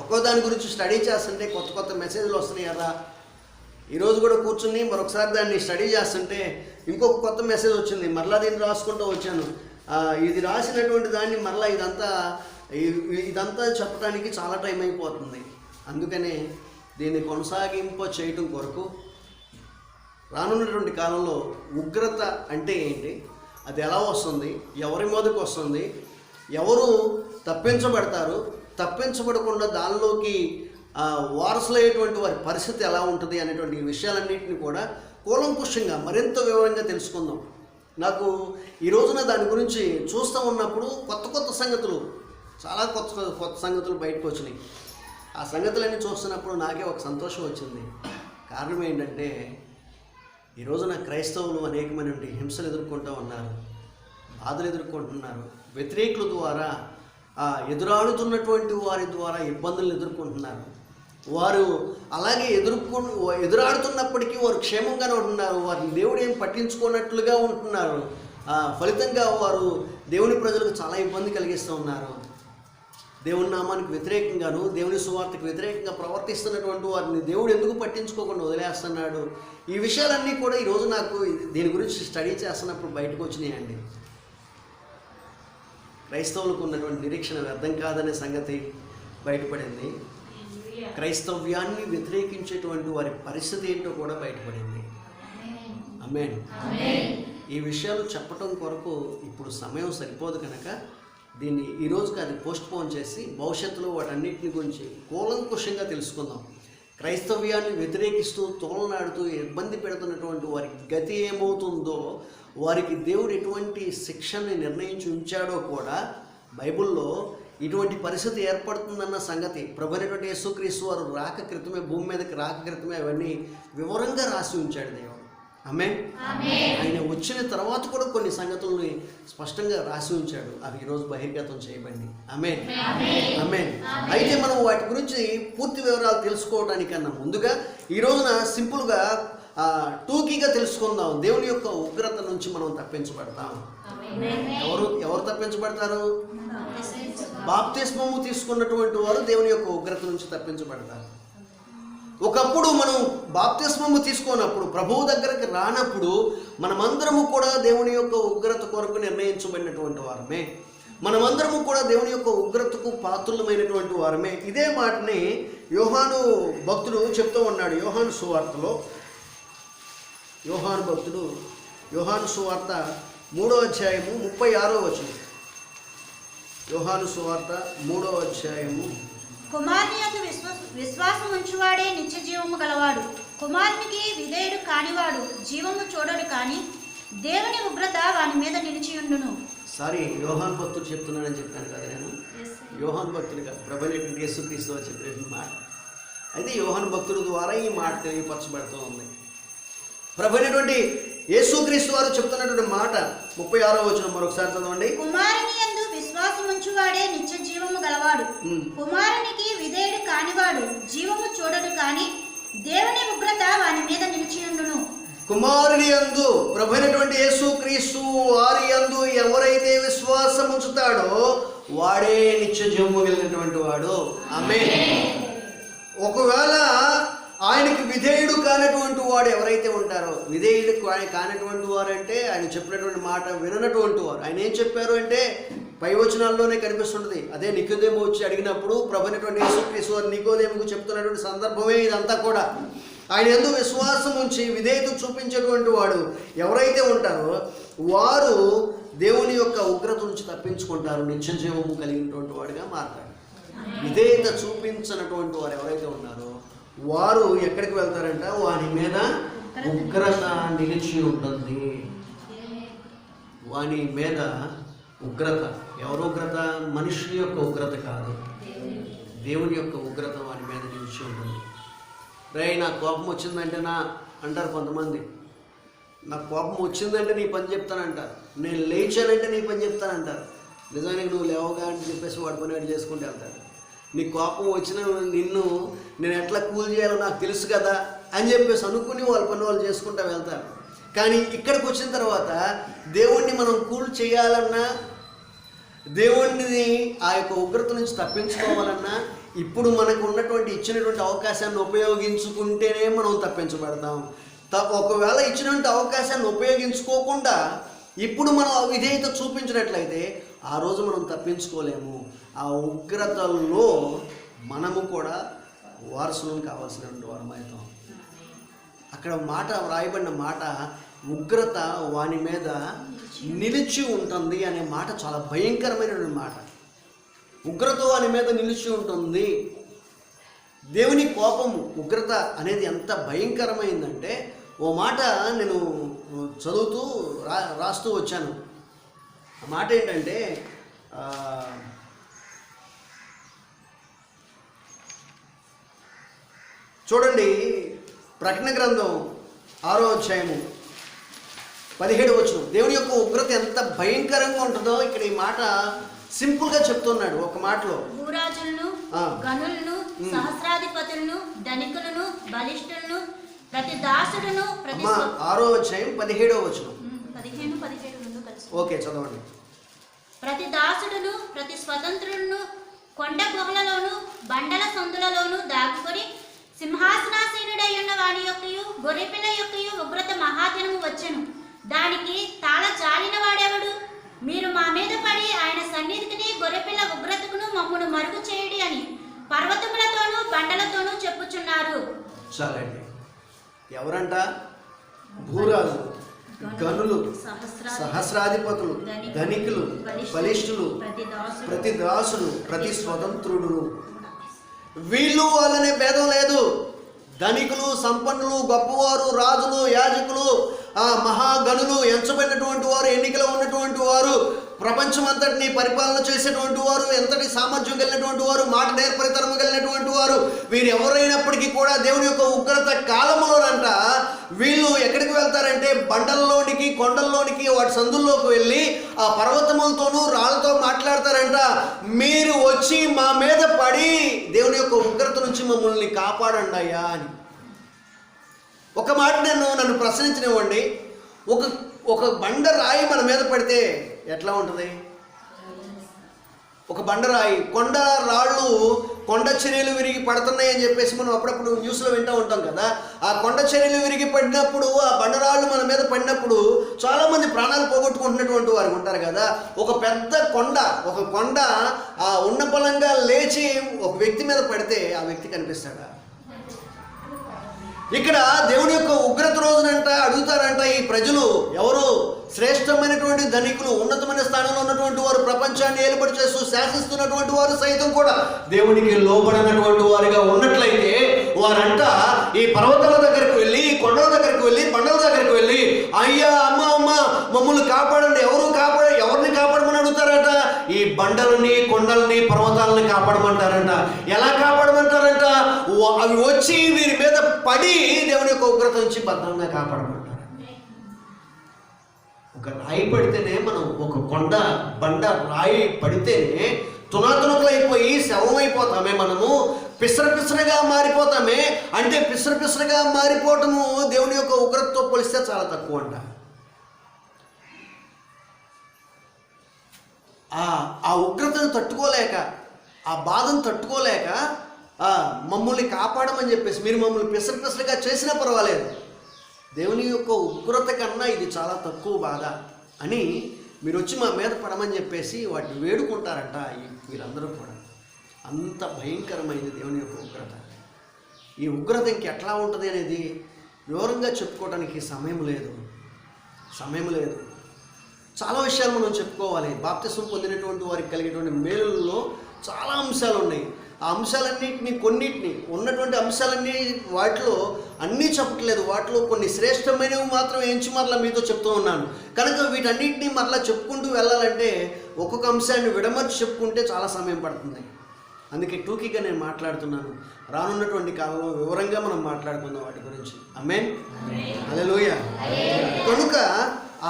ఒక్కో దాని గురించి స్టడీ చేస్తుంటే కొత్త కొత్త మెసేజ్లు వస్తున్నాయి కదా. ఈరోజు కూడా కూర్చుని మరొకసారి దాన్ని స్టడీ చేస్తుంటే ఇంకొక కొత్త మెసేజ్ వచ్చింది, మరలా దీన్ని రాసుకుంటూ వచ్చాను. ఇది రాసినటువంటి దాన్ని మరలా ఇదంతా చెప్పడానికి చాలా టైం అయిపోతుంది. అందుకనే దీన్ని కొనసాగింప చేయటం కొరకు రానున్నటువంటి కాలంలో ఉగ్రత అంటే ఏంటి, అది ఎలా వస్తుంది, ఎవరి మీదకి వస్తుంది, ఎవరు తప్పించబడతారు, తప్పించబడకుండా దానిలోకి వారసులయ్యేటువంటి వారి పరిస్థితి ఎలా ఉంటుంది అనేటువంటి విషయాలన్నింటినీ కూడా కూలంకుషంగా మరింత వివరంగా తెలుసుకుందాం. నాకు ఈ రోజున దాని గురించి చూస్తూ ఉన్నప్పుడు కొత్త సంగతులు, చాలా కొత్త సంగతులు బయటకు వచ్చినాయి. ఆ సంగతులన్నీ చూస్తున్నప్పుడు నాకే ఒక సంతోషం వచ్చింది. కారణం ఏంటంటే, ఈ రోజున క్రైస్తవులు అనేకమైనటువంటి హింసలు ఎదుర్కొంటూ ఉన్నారు, బాధలు ఎదుర్కొంటున్నారు. వ్యతిరేకుల ద్వారా ఎదురాడుతున్నటువంటి వారి ద్వారా ఇబ్బందులను ఎదుర్కొంటున్నారు. వారు అలాగే ఎదురాడుతున్నప్పటికీ వారు క్షేమంగానే ఉంటున్నారు. వారిని దేవుడు ఏం పట్టించుకున్నట్లుగా ఉంటున్నారు. ఫలితంగా వారు దేవుని ప్రజలకు చాలా ఇబ్బంది కలిగిస్తూ ఉన్నారు. దేవుని నామానికి వ్యతిరేకంగాను దేవుని సువార్తకు వ్యతిరేకంగా ప్రవర్తిస్తున్నటువంటి వారిని దేవుడు ఎందుకు పట్టించుకోకుండా వదిలేస్తున్నాడు? ఈ విషయాలన్నీ కూడా ఈరోజు నాకు దీని గురించి స్టడీ చేస్తున్నప్పుడు బయటకు వచ్చినాయండి. క్రైస్తవులకు ఉన్నటువంటి నిరీక్షణ వ్యర్థం కాదనే సంగతి బయటపడింది. క్రైస్తవ్యాన్ని వ్యతిరేకించేటువంటి వారి పరిస్థితి ఏంటో కూడా బయటపడింది. ఆమేన్. ఈ విషయాలు చెప్పటం కొరకు ఇప్పుడు సమయం సరిపోదు కనుక దీన్ని ఈరోజుకి అది పోస్ట్పోన్ చేసి భవిష్యత్తులో వాటన్నిటిని గురించి కూలంకుషంగా తెలుసుకుందాం. క్రైస్తవ్యాన్ని వ్యతిరేకిస్తూ తోలనాడుతూ ఇబ్బంది పెడుతున్నటువంటి వారి గతి ఏమవుతుందో, వారికి దేవుడు ఎటువంటి శిక్షని నిర్ణయించి ఉంచాడో కూడా బైబిల్లో ఇటువంటి పరిస్థితి ఏర్పడుతుందన్న సంగతి ప్రభువైనటువంటి యేసుక్రీస్తు వారు రాక క్రితమే, భూమి మీదకి రాక క్రితమే అవన్నీ వివరంగా రాసి ఉంచాడు దేవుడు. ఆమేన్. ఆయన వచ్చిన తర్వాత కూడా కొన్ని సంగతుల్ని స్పష్టంగా రాసి ఉంచాడు. అవి ఈరోజు బహిర్గతం చేయబడింది. ఆమేన్, ఆమేన్. అయితే మనం వాటి గురించి పూర్తి వివరాలు తెలుసుకోవడానికన్నా ముందుగా ఈ రోజున సింపుల్గా టూకీగా తెలుసుకుందాం. దేవుని యొక్క ఉగ్రత నుంచి మనం తప్పించబడతాం. ఎవరు తప్పించబడతారు? బాప్తిస్మము తీసుకున్నటువంటి వారు దేవుని యొక్క ఉగ్రత నుంచి తప్పించబడతారు. ఒకప్పుడు మనం బాప్తిస్మము తీసుకున్నప్పుడు, ప్రభువు దగ్గరికి రానప్పుడు మనమందరము కూడా దేవుని యొక్క ఉగ్రత కొరకు నిర్ణయించబడినటువంటి వారమే. మనమందరము కూడా దేవుని యొక్క ఉగ్రతకు పాత్రులమైనటువంటి వారమే. ఇదే మాటని యోహాను భక్తుడు చెప్తూ ఉన్నాడు. యోహాను సువార్తలో యోహాను సువార్త 3వ అధ్యాయము 36వ వచనం. యోహాను సువార్త 3వ అధ్యాయము. కుమారుని యందు విశ్వాసం ఉంచువాడే నిత్య జీవము గలవాడు. కుమారునికి విధేయుడు కానివాడు జీవము చూడడు, కానీ దేవుని ఉగ్రత వాని మీద నిలిచియుండును. సారీ, యోహాను భక్తుడు చెప్తున్నానని చెప్పాను కదా నేను. యోహాను భక్తుడిగా ప్రభువైనటువంటి యేసుక్రీస్తు వారు చెప్పిన మాట. అయితే యోహాను భక్తుడి ద్వారా ఈ మాట తెలియపరచబడుతూ ఉంది. ప్రభువైనటువంటి యేసుక్రీస్తు వారు చెప్తున్నటువంటి మాట 36వ వచనం మరొకసారి చదవండి. కుమారుని యందు విశ్వాసం ఉంచువాడే నిత్య జీవము గలవాడు. కుమారునికి విధేయుడు కానివాడు జీవము చూడడు, కానీ దేవుని ఉగ్రత వాని మీద నిలిచియుండును. కుమారుని యందు ప్రభువైనటువంటి యేసుక్రీస్తు వారి యందు ఎవరైతే విశ్వాసం ఉంచుతాడో వాడే నిత్య జీవము కలిగినటువంటి వాడు. ఆమేన్. ఒకవేళ ఆయనకి విధేయుడు కానటువంటి వాడు ఎవరైతే ఉంటారో, విధేయుడు కానటువంటి వారు అంటే ఆయన చెప్పినటువంటి మాట విననటువంటి వారు. ఆయన ఏం చెప్పారు అంటే పై వచనాల్లోనే కనిపిస్తుంటుంది. అదే నికోదేము వచ్చి అడిగినప్పుడు ప్రభువైనటువంటి యేసుక్రీస్తు వారు నికోదేముకు చెప్తున్నటువంటి సందర్భమే ఇదంతా కూడా. ఆయన యందు విశ్వాసం ఉంచి విధేయత చూపించేటువంటి వాడు ఎవరైతే ఉంటారో వారు దేవుని యొక్క ఉగ్రత నుంచి తప్పించుకుంటారు, నిత్య జీవము కలిగినటువంటి వాడిగా మారతారు. విధేయత చూపించినటువంటి వారు ఎవరైతే ఉన్నారో వారు ఎక్కడికి వెళ్తారంట? వాని మీద ఉగ్రత నిలిచి ఉంటుంది. వాని మీద ఉగ్రత. ఎవరు ఉగ్రత? మనిషి యొక్క ఉగ్రత కాదు, దేవుని యొక్క ఉగ్రత వాని మీద నిలిచి ఉంటుంది. రే నాకు కోపం వచ్చిందంటే అంటారు కొంతమంది, నాకు కోపం వచ్చిందంటే నీ పని చెప్తానంటారు. నేను లేచానంటే నీ పని చెప్తానంటారు. నిజానికి నువ్వు లేవగా అని చెప్పేసి వాడి పని వాడు చేసుకుంటూ వెళ్తాడు. నీ కోపం వచ్చిన నిన్ను నేను ఎట్లా కూల్ చేయాలో నాకు తెలుసు కదా అని చెప్పేసి అనుకుని వాళ్ళ పని వాళ్ళు చేసుకుంటూ వెళ్తారు. కానీ ఇక్కడికి వచ్చిన తర్వాత దేవుణ్ణి మనం కూల్ చేయాలన్నా, దేవుణ్ణి ఆ యొక్క ఉగ్రత నుంచి తప్పించుకోవాలన్నా ఇప్పుడు మనకు ఉన్నటువంటి ఇచ్చినటువంటి అవకాశాన్ని ఉపయోగించుకుంటేనే మనం తప్పించబడతాం. ఒకవేళ ఇచ్చినటువంటి అవకాశాన్ని ఉపయోగించుకోకుండా ఇప్పుడు మనం అవిధేయత చూపించినట్లయితే ఆ రోజు మనం తప్పించుకోలేము. ఆ ఉగ్రతల్లో మనము కూడా వారసులను కావాల్సినటువంటి వారమవుతాం. అక్కడ మాట వ్రాయబడిన మాట ఉగ్రత వాని మీద నిలిచి ఉంటుంది అనే మాట చాలా భయంకరమైనటువంటి మాట. ఉగ్రత వాని మీద నిలిచి ఉంటుంది. దేవుని కోపము ఉగ్రత అనేది ఎంత భయంకరమైందంటే ఓ మాట నేను చదువుతూ రాస్తూ వచ్చాను. ఆ మాట ఏంటంటే చూడండి, ప్రకటన గ్రంథం 6వ అధ్యాయము 17వ వచనం. దేవుని యొక్క ఉగ్రత ఎంత భయంకరంగా ఉంటుందో ఇక్కడ ఈ మాట సింపుల్గా చెప్తున్నాడు ఒక మాటలో. భూరాజులను, గనులను, సహస్రాధిపతులను, ధనికులను, బలిష్ఠులను, ప్రతి దాసుడును, 6వ అధ్యాయం 17వ వచనం. 15, 17 ముందు కలిసి. ఓకే, చదవండి. ప్రతి దాసుడును, ప్రతి స్వతంత్రులను కొండ గుహలలోను బండల సందులలోను దాగుకొని సింహాసనాసీనుడై ఉన్న వాని యొక్కయు గొర్రెపిల్ల యొక్కయు ఉగ్రత మహాదినము వచ్చెను. దానికి తాళ జాలిన వాడెవడు? మీరు మా మీద పడి ఆయన సన్నిధికి గొర్రెపిల్ల ఉగ్రతకును మమ్మును మరుగు చేయుడి అని పర్వతములతోనూ బండలతోనూ చెప్పుచున్నారు. చాలండి. ఎవరంట? భూరాజులు, గనులు, సహస్రాధిపతులు, ధనికులు, బలిష్ఠులు, ప్రతి దాసుడు, ప్రతి స్వతంత్రుడు. వీళ్ళు వాళ్ళనే భేదం లేదు. ధనికులు, సంపన్నులు, గొప్పవారు, రాజులు, యాజకులు, మహాగణులు, ఎంచబడినటువంటి వారు, ఎన్నికలో ఉన్నటువంటి వారు, ప్రపంచమంతటిని పరిపాలన చేసేటువంటి వారు, ఎంతటి సామర్థ్యం కలిగినటువంటి వారు, మాట నేర్పరితనం కలిగినటువంటి వారు, వీరు ఎవరైనప్పటికీ కూడా దేవుని యొక్క ఉగ్రత కాలంలోనంట వీళ్ళు ఎక్కడికి వెళ్తారంటే బండల్లోనికి, కొండల్లోనికి, వాటి సందుల్లోకి వెళ్ళి ఆ పర్వతములతోనూ రాళ్ళతో మాట్లాడతారంట. మీరు వచ్చి మా మీద పడి దేవుని యొక్క ఉగ్రత నుంచి మమ్మల్ని కాపాడండి అయ్యా అని. ఒక మాట నన్ను ప్రశ్నించనివ్వండి. ఒక బండ రాయి మన మీద పడితే ఎట్లా ఉంటుంది? ఒక బండరాయి, కొండ రాళ్ళు, కొండ చర్యలు విరిగి పడుతున్నాయి అని చెప్పేసి మనం అప్పుడప్పుడు న్యూస్లో వింటూ ఉంటాం కదా. ఆ కొండ చర్యలు విరిగి పడినప్పుడు, ఆ బండరాళ్ళు మన మీద పడినప్పుడు చాలామంది ప్రాణాలు పోగొట్టుకుంటున్నటువంటి వారు ఉంటారు కదా. ఒక పెద్ద కొండ ఉన్న బలంగా లేచి ఒక వ్యక్తి మీద పడితే ఆ వ్యక్తి కనిపిస్తాడా? ఇక్కడ దేవుని యొక్క ఉగ్రత రోజునంట అడుగుతారంట ఈ ప్రజలు. ఎవరు? శ్రేష్టమైనటువంటి ధనికులు, ఉన్నతమైన స్థానంలో ఉన్నటువంటి వారు, ప్రపంచాన్ని ఏలుబడి చేస్తూ శాసిస్తున్నటువంటి వారు సైతం కూడా దేవునికి లోబడినటువంటి వారిగా ఉన్నట్లయితే వారంట ఈ పర్వతాల దగ్గరికి వెళ్ళి, కొండల దగ్గరికి వెళ్ళి, బండల దగ్గరికి వెళ్ళి, అయ్యా అమ్మ మమ్మల్ని కాపాడండి. ఎవరిని కాపాడమని అడుగుతారట? ఈ బండలని, కొండల్ని, పర్వతాలని కాపాడమంటారంట. ఎలా కాపాడమంటారంట? అవి వచ్చి వీరి మీద పడి దేవుని యొక్క ఉగ్రత నుంచి భద్రంగా కాపాడమంటారు. ఒక రాయి పడితేనే, మనం ఒక బండ రాయి పడితేనే తునాతునకలైపోయి శవమైపోతామే, మనము పిసరగా మారిపోతామే. అంటే పిసరగా మారిపోవటము దేవుని యొక్క ఉగ్రతతో పోలిస్తే చాలా తక్కువ అంట. ఆ ఉగ్రతను తట్టుకోలేక, ఆ బాధను తట్టుకోలేక మమ్మల్ని కాపాడమని చెప్పేసి, మీరు మమ్మల్ని పిసరిగా చేసినా పర్వాలేదు, దేవుని యొక్క ఉగ్రత కన్నా ఇది చాలా తక్కువ బాధ అని మీరు వచ్చి మా మీద పడమని చెప్పేసి వాటిని వేడుకుంటారంట వీళ్ళందరూ కూడా. అంత భయంకరమైనది దేవుని యొక్క ఉగ్రత. ఈ ఉగ్రత ఇంకెట్లా ఉంటుంది అనేది వివరంగా చెప్పుకోవడానికి సమయం లేదు. చాలా విషయాలు మనం చెప్పుకోవాలి. బాప్తిసం పొందినటువంటి వారికి కలిగేటువంటి మేలుల్లో చాలా అంశాలు ఉన్నాయి. ఆ కొన్నిటిని ఉన్నటువంటి అంశాలన్నీ వాటిలో అన్నీ చెప్పట్లేదు, వాటిలో కొన్ని శ్రేష్టమైనవి మాత్రం ఎంచి మరలా మీతో చెప్తూ ఉన్నాను. కనుక వీటన్నిటినీ మరలా చెప్పుకుంటూ వెళ్ళాలంటే ఒక్కొక్క అంశాన్ని విడమర్చి చెప్పుకుంటే చాలా సమయం పడుతుంది. అందుకే టూకీగా నేను మాట్లాడుతున్నాను. రానున్నటువంటి కాలంలో వివరంగా మనం మాట్లాడుకుందాం వాటి గురించి. ఆమేన్, హల్లెలూయా. కనుక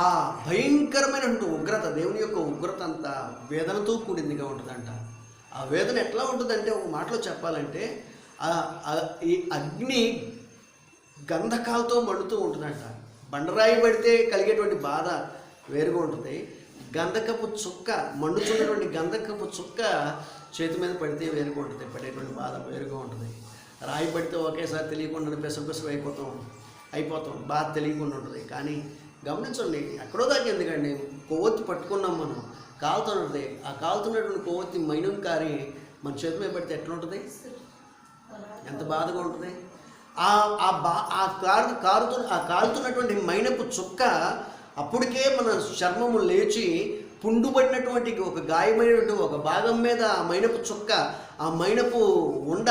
ఆ భయంకరమైనటువంటి ఉగ్రత, దేవుని యొక్క ఉగ్రత అంతా వేదనతో కూడిందిగా ఉంటుందంట. ఆ వేదన ఎట్లా ఉంటుందంటే ఒక మాటలో చెప్పాలంటే ఈ అగ్ని గంధకాలతో మండుతూ ఉంటుందంట. బండరాయి పడితే కలిగేటువంటి బాధ వేరుగా ఉంటుంది. గంధకపు చుక్క, మండుతున్నటువంటి గంధకపు చుక్క చేతి మీద పడితే వేరుగా ఉంటుంది, పడేటువంటి బాధ వేరుగా ఉంటుంది. రాయి పడితే ఒకేసారి తెలియకుండా పెసరు అయిపోతాం, బాధ తెలియకుండా ఉంటుంది. కానీ గమనించండి, ఎక్కడో దాకా ఎందుకండి, కొవ్వొత్తి పట్టుకున్నాం మనం, కాలుతున్నది. ఆ కాలుతున్నటువంటి కొవ్వొత్తి మైనం కారి మన చేతి మీద పడితే ఎట్లా ఉంటుంది, ఎంత బాధగా ఉంటుంది. కాలుతున్నటువంటి మైనపు చుక్క అప్పటికే మన చర్మము లేచి పుండుపడినటువంటి ఒక గాయమైనటువంటి ఒక భాగం మీద ఆ మైనపు చుక్క, ఆ మైనపు ఉండ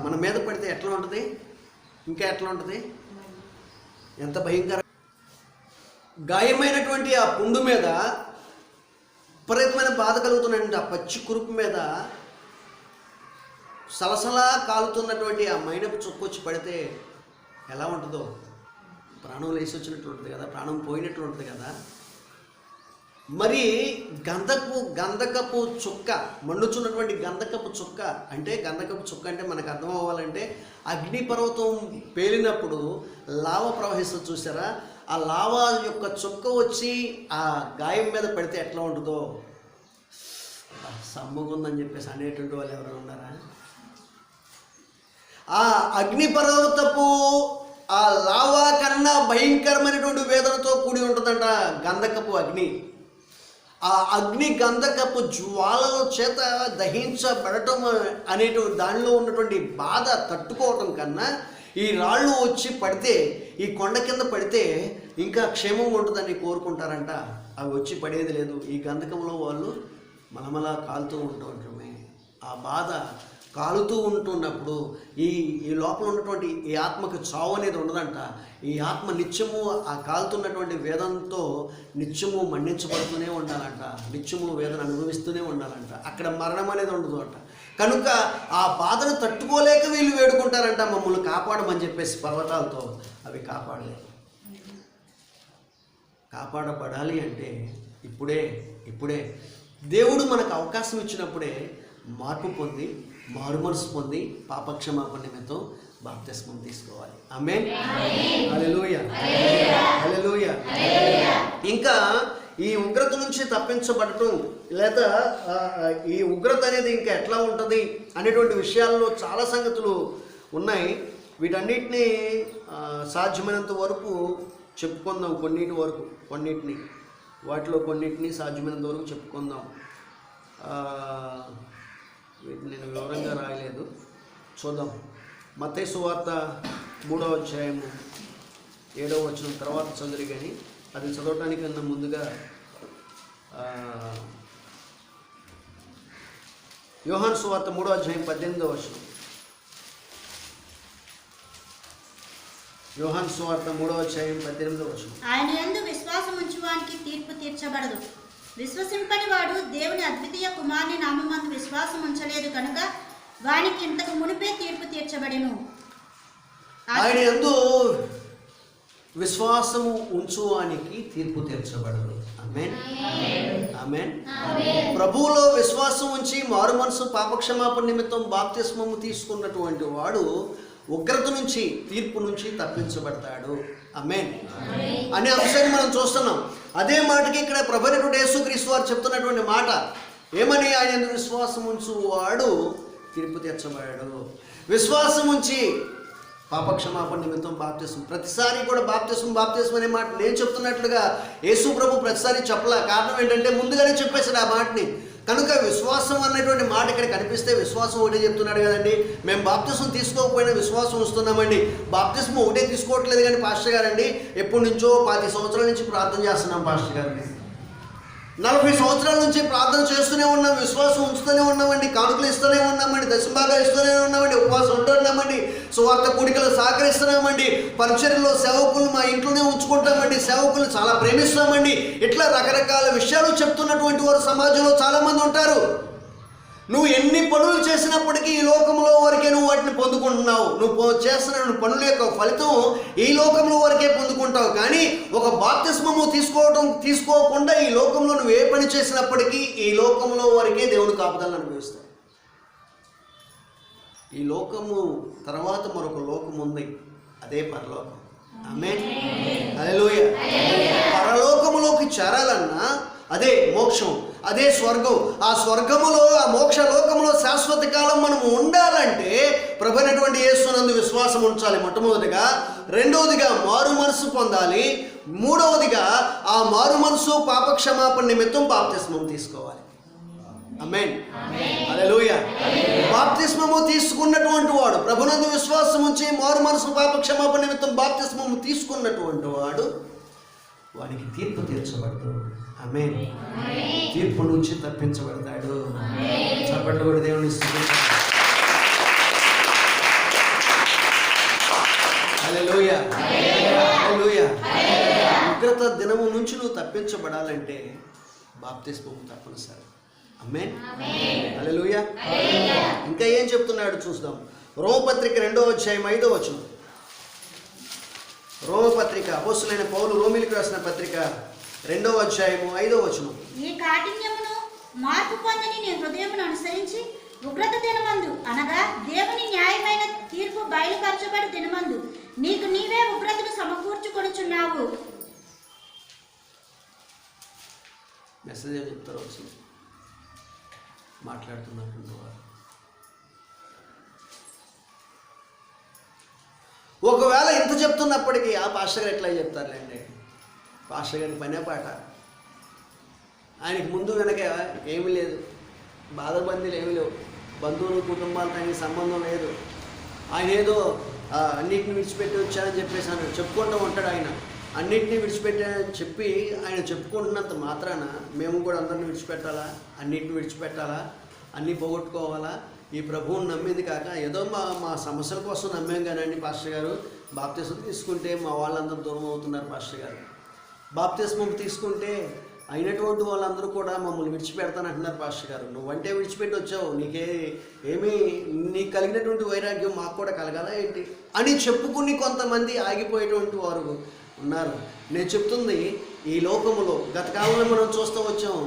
మన మీద పడితే ఎట్లా ఉంటుంది, ఇంకా ఎట్లా ఉంటుంది, ఎంత భయంకర. గాయమైనటువంటి ఆ పుండు మీద విపరీతమైన బాధ కలుగుతున్నటువంటి ఆ పచ్చి కురుపు మీద సలసలా కాలుతున్నటువంటి ఆ మైనపు చుక్క వచ్చి పడితే ఎలా ఉంటుందో, ప్రాణం లేచి వచ్చినట్లు ఉంటుంది కదా, ప్రాణం పోయినట్లు ఉంటుంది కదా. మరి గంధకపు చుక్క, మండుచున్నటువంటి గంధకపు చుక్క అంటే మనకు అర్థం అవ్వాలంటే అగ్నిపర్వతం పేలినప్పుడు లావ ప్రవహిస్తుంది చూసారా, ఆ లావా యొక్క చుక్క వచ్చి ఆ గాయం మీద పడితే ఎట్లా ఉంటుందో, సమ్మగుందని చెప్పేసి అనేటువంటి వాళ్ళు ఎవరైనా ఉన్నారా? ఆ అగ్నిపర్వతపు ఆ లావా కన్నా భయంకరమైనటువంటి వేదనతో కూడి ఉంటుందంట గంధకపు అగ్ని. ఆ అగ్ని గంధకపు జ్వాలల చేత దహించబడటం అనేటువంటి దానిలో ఉన్నటువంటి బాధ తట్టుకోవటం కన్నా ఈ రాళ్ళు వచ్చి పడితే, ఈ కొండ కింద పడితే ఇంకా క్షేమంగా ఉంటుందని కోరుకుంటారంట. అవి వచ్చి పడేది లేదు. ఈ గంధకంలో వాళ్ళు మలమలా కాలుతూ ఉంటుండటమే. ఆ బాధ కాలుతూ ఉంటున్నప్పుడు ఈ లోపల ఉన్నటువంటి ఈ ఆత్మకు చావు అనేది ఉండదంట. ఈ ఆత్మ నిత్యము ఆ కాలుతున్నటువంటి వేదనతో నిత్యము మండించబడుతూనే ఉండాలంట, నిత్యము వేదన అనుభవిస్తూనే ఉండాలంట. అక్కడ మరణం అనేది ఉండదు అంట. కనుక ఆ బాధను తట్టుకోలేక వీళ్ళు వేడుకుంటారంట, మమ్మల్ని కాపాడమని చెప్పేసి పర్వతాలతో. అవి కాపాడబడాలి అంటే ఇప్పుడే దేవుడు మనకు అవకాశం ఇచ్చినప్పుడే మార్పు పొంది, మారు మనసు పొంది, పాపక్షమాపణ నిమిత్తం బాప్తిస్మం తీసుకోవాలి. ఆమేన్, హల్లెలూయా, హల్లెలూయా. ఇంకా ఈ ఉగ్రత నుంచి తప్పించబడటం, లేదా ఈ ఉగ్రత అనేది ఇంకా ఎట్లా ఉంటుంది అనేటువంటి విషయాల్లో చాలా సంగతులు ఉన్నాయి. వీటన్నిటినీ సాధ్యమైనంత వరకు చెప్పుకుందాం. కొన్నిటిని సాధ్యమైనంత వరకు చెప్పుకుందాం. వీటిని నేను వివరంగా రాయలేదు, చూద్దాం. మత్తయి సువార్త 3వ అధ్యాయం 7వ వచనం తర్వాత చదివి, కానీ అది చదవటానికన్నా ముందుగా యోహాను సువార్త 3వ అధ్యాయం 18వ వచనం. యోహాను సువార్త 3వ అధ్యాయం 18వ వచనం. ఆయన యందు విశ్వాసం ఉంచువానికి తీర్పు తీర్చబడదు. విశ్వసింపని వాడు దేవుని అద్వితీయ కుమారుని నామమందు విశ్వాసం ఉంచలేదు కనుక వానికి ఇంతకు మునిపే తీర్పు తీర్చబడెను. ఆయన యందు విశ్వాసము ఉంచువానికి తీర్పు తీర్చబడదు. ఆమేన్, ఆమేన్. ప్రభువులో విశ్వాసం ఉంచి మారు మనసు పాపక్షమాపణ నిమిత్తం బాప్తిస్మము తీసుకున్నటువంటి వాడు ఉగ్రత నుంచి, తీర్పు నుంచి తప్పించబడతాడు. ఆమేన్ అనే అంశాన్ని మనం చూస్తున్నాం. అదే మాటకి ఇక్కడ ప్రభువైనటువంటి యేసుక్రీస్తు వారు చెప్తున్నటువంటి మాట ఏమని, ఆయన విశ్వాసం ఉంచు వాడు తీర్పు తీర్చబడాడు. విశ్వాసం ఉంచి పాపక్షమాపణ నిమిత్తం బాప్తిస్మం. ప్రతిసారి కూడా బాప్తిస్మం అనే మాట నేను చెప్తున్నట్లుగా యేసు ప్రభు ప్రతిసారి చెప్పలే. కారణం ఏంటంటే ముందుగానే చెప్పేశాడు ఆ మాటని. కనుక విశ్వాసం అన్నటువంటి మాట ఇక్కడ కనిపిస్తే విశ్వాసం ఒకటే చెప్తున్నాడు కదండి. మేము బాప్తిస్మం తీసుకోకపోయినా విశ్వాసం వస్తున్నామండి. బాప్తిస్మం ఒకటే తీసుకోవట్లేదు కానీ పాస్టర్ గారండి ఎప్పటి నుంచో 10 సంవత్సరాల నుంచి ప్రార్థన చేస్తున్నాం పాస్టర్ గారిని. 40 సంవత్సరాల నుంచి ప్రార్థన చేస్తూనే ఉన్నాం, విశ్వాసం ఉంచుతూనే ఉన్నామండి, కానుకలు ఇస్తూనే ఉన్నామండి, దశభాగాలు ఇస్తూనే ఉన్నామండి, ఉపవాసం ఉంటున్నామండి, సువార్త కూడికలు సహకరిస్తున్నామండి, పరిచర్యలో సేవకులు మా ఇంట్లోనే ఉంచుకుంటామండి, సేవకులు చాలా ప్రేమిస్తామండి. ఇట్లా రకరకాల విషయాలు చెప్తున్నటువంటి వారు సమాజంలో చాలామంది ఉంటారు. నువ్వు ఎన్ని పనులు చేసినప్పటికీ ఈ లోకంలో వరకే నువ్వు వాటిని పొందుకుంటున్నావు. నువ్వు చేస్తున్న పనుల యొక్క ఫలితం ఈ లోకంలో వరకే పొందుకుంటావు. కానీ ఒక బాప్తిస్మము తీసుకోకుండా ఈ లోకంలో నువ్వు ఏ పని చేసినప్పటికీ ఈ లోకంలో వరకే దేవుని కాపుదలను అనుభవిస్తావు. ఈ లోకము తర్వాత మరొక లోకం ఉంది, అదే పరలోకం. ఆమేన్, హల్లెలూయా. పరలోకములోకి చేరాలన్నా అదే మోక్షం, అదే స్వర్గం. ఆ స్వర్గములో, ఆ మోక్ష లోకములో శాశ్వత కాలం మనం ఉండాలంటే ప్రభువైనటువంటి యేసునందు విశ్వాసం ఉంచాలి మొట్టమొదటిగా. రెండవదిగా మారు మనసు పొందాలి. మూడవదిగా ఆ మారు మనసు పాపక్షమాపణ నిమిత్తం బాప్తిస్మం తీసుకోవాలి. ఆమేన్, హల్లెలూయా. బాప్తిస్మము తీసుకున్నటువంటి వాడు, ప్రభునందు విశ్వాసం ఉంచి మారు మనసు పాపక్షమాపణ నిమిత్తం బాప్తిస్మము తీసుకున్నటువంటి వాడు వానికి తీర్పు తీర్చబడతాడు. ఆమేన్, తీర్పు నుంచి తప్పించబడతాడు. చప్పట్లు కూడా దేవుని స్తుతించండి. హల్లెలూయా, హల్లెలూయా. ఉగ్రత దినము నుంచి నువ్వు తప్పించబడాలంటే బాప్తిస్మం తప్పనిసరి. ఆమేన్, హల్లెలూయా. ఇంకా ఏం చెప్తున్నాడు చూద్దాం. రోమపత్రిక 2వ అధ్యాయం 5వ వచనం. రోమపత్రిక అపోస్తలుడైన పౌలు రోమీయులకు రాసిన పత్రిక 2వ అధ్యాయము 5వ వచనం. ఈ కాఠిన్యమును మార్పు పొందని నీ హృదయమును అనుసరించి ఉగ్రత దినమందు, అనగా దేవుని న్యాయమైన తీర్పు బయలుపరచబడి దినమందు నీకు నీవే ఉగ్రతను సమకూర్చుకొనుచున్నావు. మెసేజ్ ఏం చెప్తారో వచ్చి మాట్లాడుతున్నటువంటి వారు. ఒకవేళ ఇంత చెప్తున్నప్పటికీ ఆ పాస్టర్ గారు ఎట్లా చెప్తారులేండి, పాస్టర్ గారికి పనే పాట, ఆయనకి ముందు వెనక ఏమీ లేదు, బాధబందీలు ఏమీ లేవు, బంధువులు కుటుంబాలతో ఆయనకి సంబంధం లేదు. ఆయన ఏదో అన్నిటిని విడిచిపెట్టి వచ్చానని చెప్పేసి ఆయన చెప్పుకుంటూ ఉంటాడు. ఆయన అన్నింటినీ విడిచిపెట్టానని చెప్పి ఆయన చెప్పుకుంటున్నంత మాత్రాన మేము కూడా అందరిని విడిచిపెట్టాలా, అన్నింటిని విడిచిపెట్టాలా, అన్నీ పోగొట్టుకోవాలా? ఈ ప్రభువుని నమ్మేది కాక ఏదో మా సమస్యల కోసం నమ్మాం కానండి పాస్టర్ గారు. బాప్తిస్మం తీసుకుంటే మా వాళ్ళందరూ దూరం అవుతున్నారు పాస్టర్ గారు. బాప్తిస్మం తీసుకుంటే అయినటువంటి వాళ్ళందరూ కూడా మమ్మల్ని విడిచిపెడతానంటున్నారు పాస్టర్ గారు. నువ్వంటే విడిచిపెట్టి వచ్చావు, నీకు కలిగినటువంటి వైరాగ్యం మాకు కూడా కలగాలా ఏంటి అని చెప్పుకుని కొంతమంది ఆగిపోయేటువంటి వారు ఉన్నారు. నేను చెప్తుంది ఈ లోకములో గత కాలంలో మనం చూస్తూ వచ్చాం.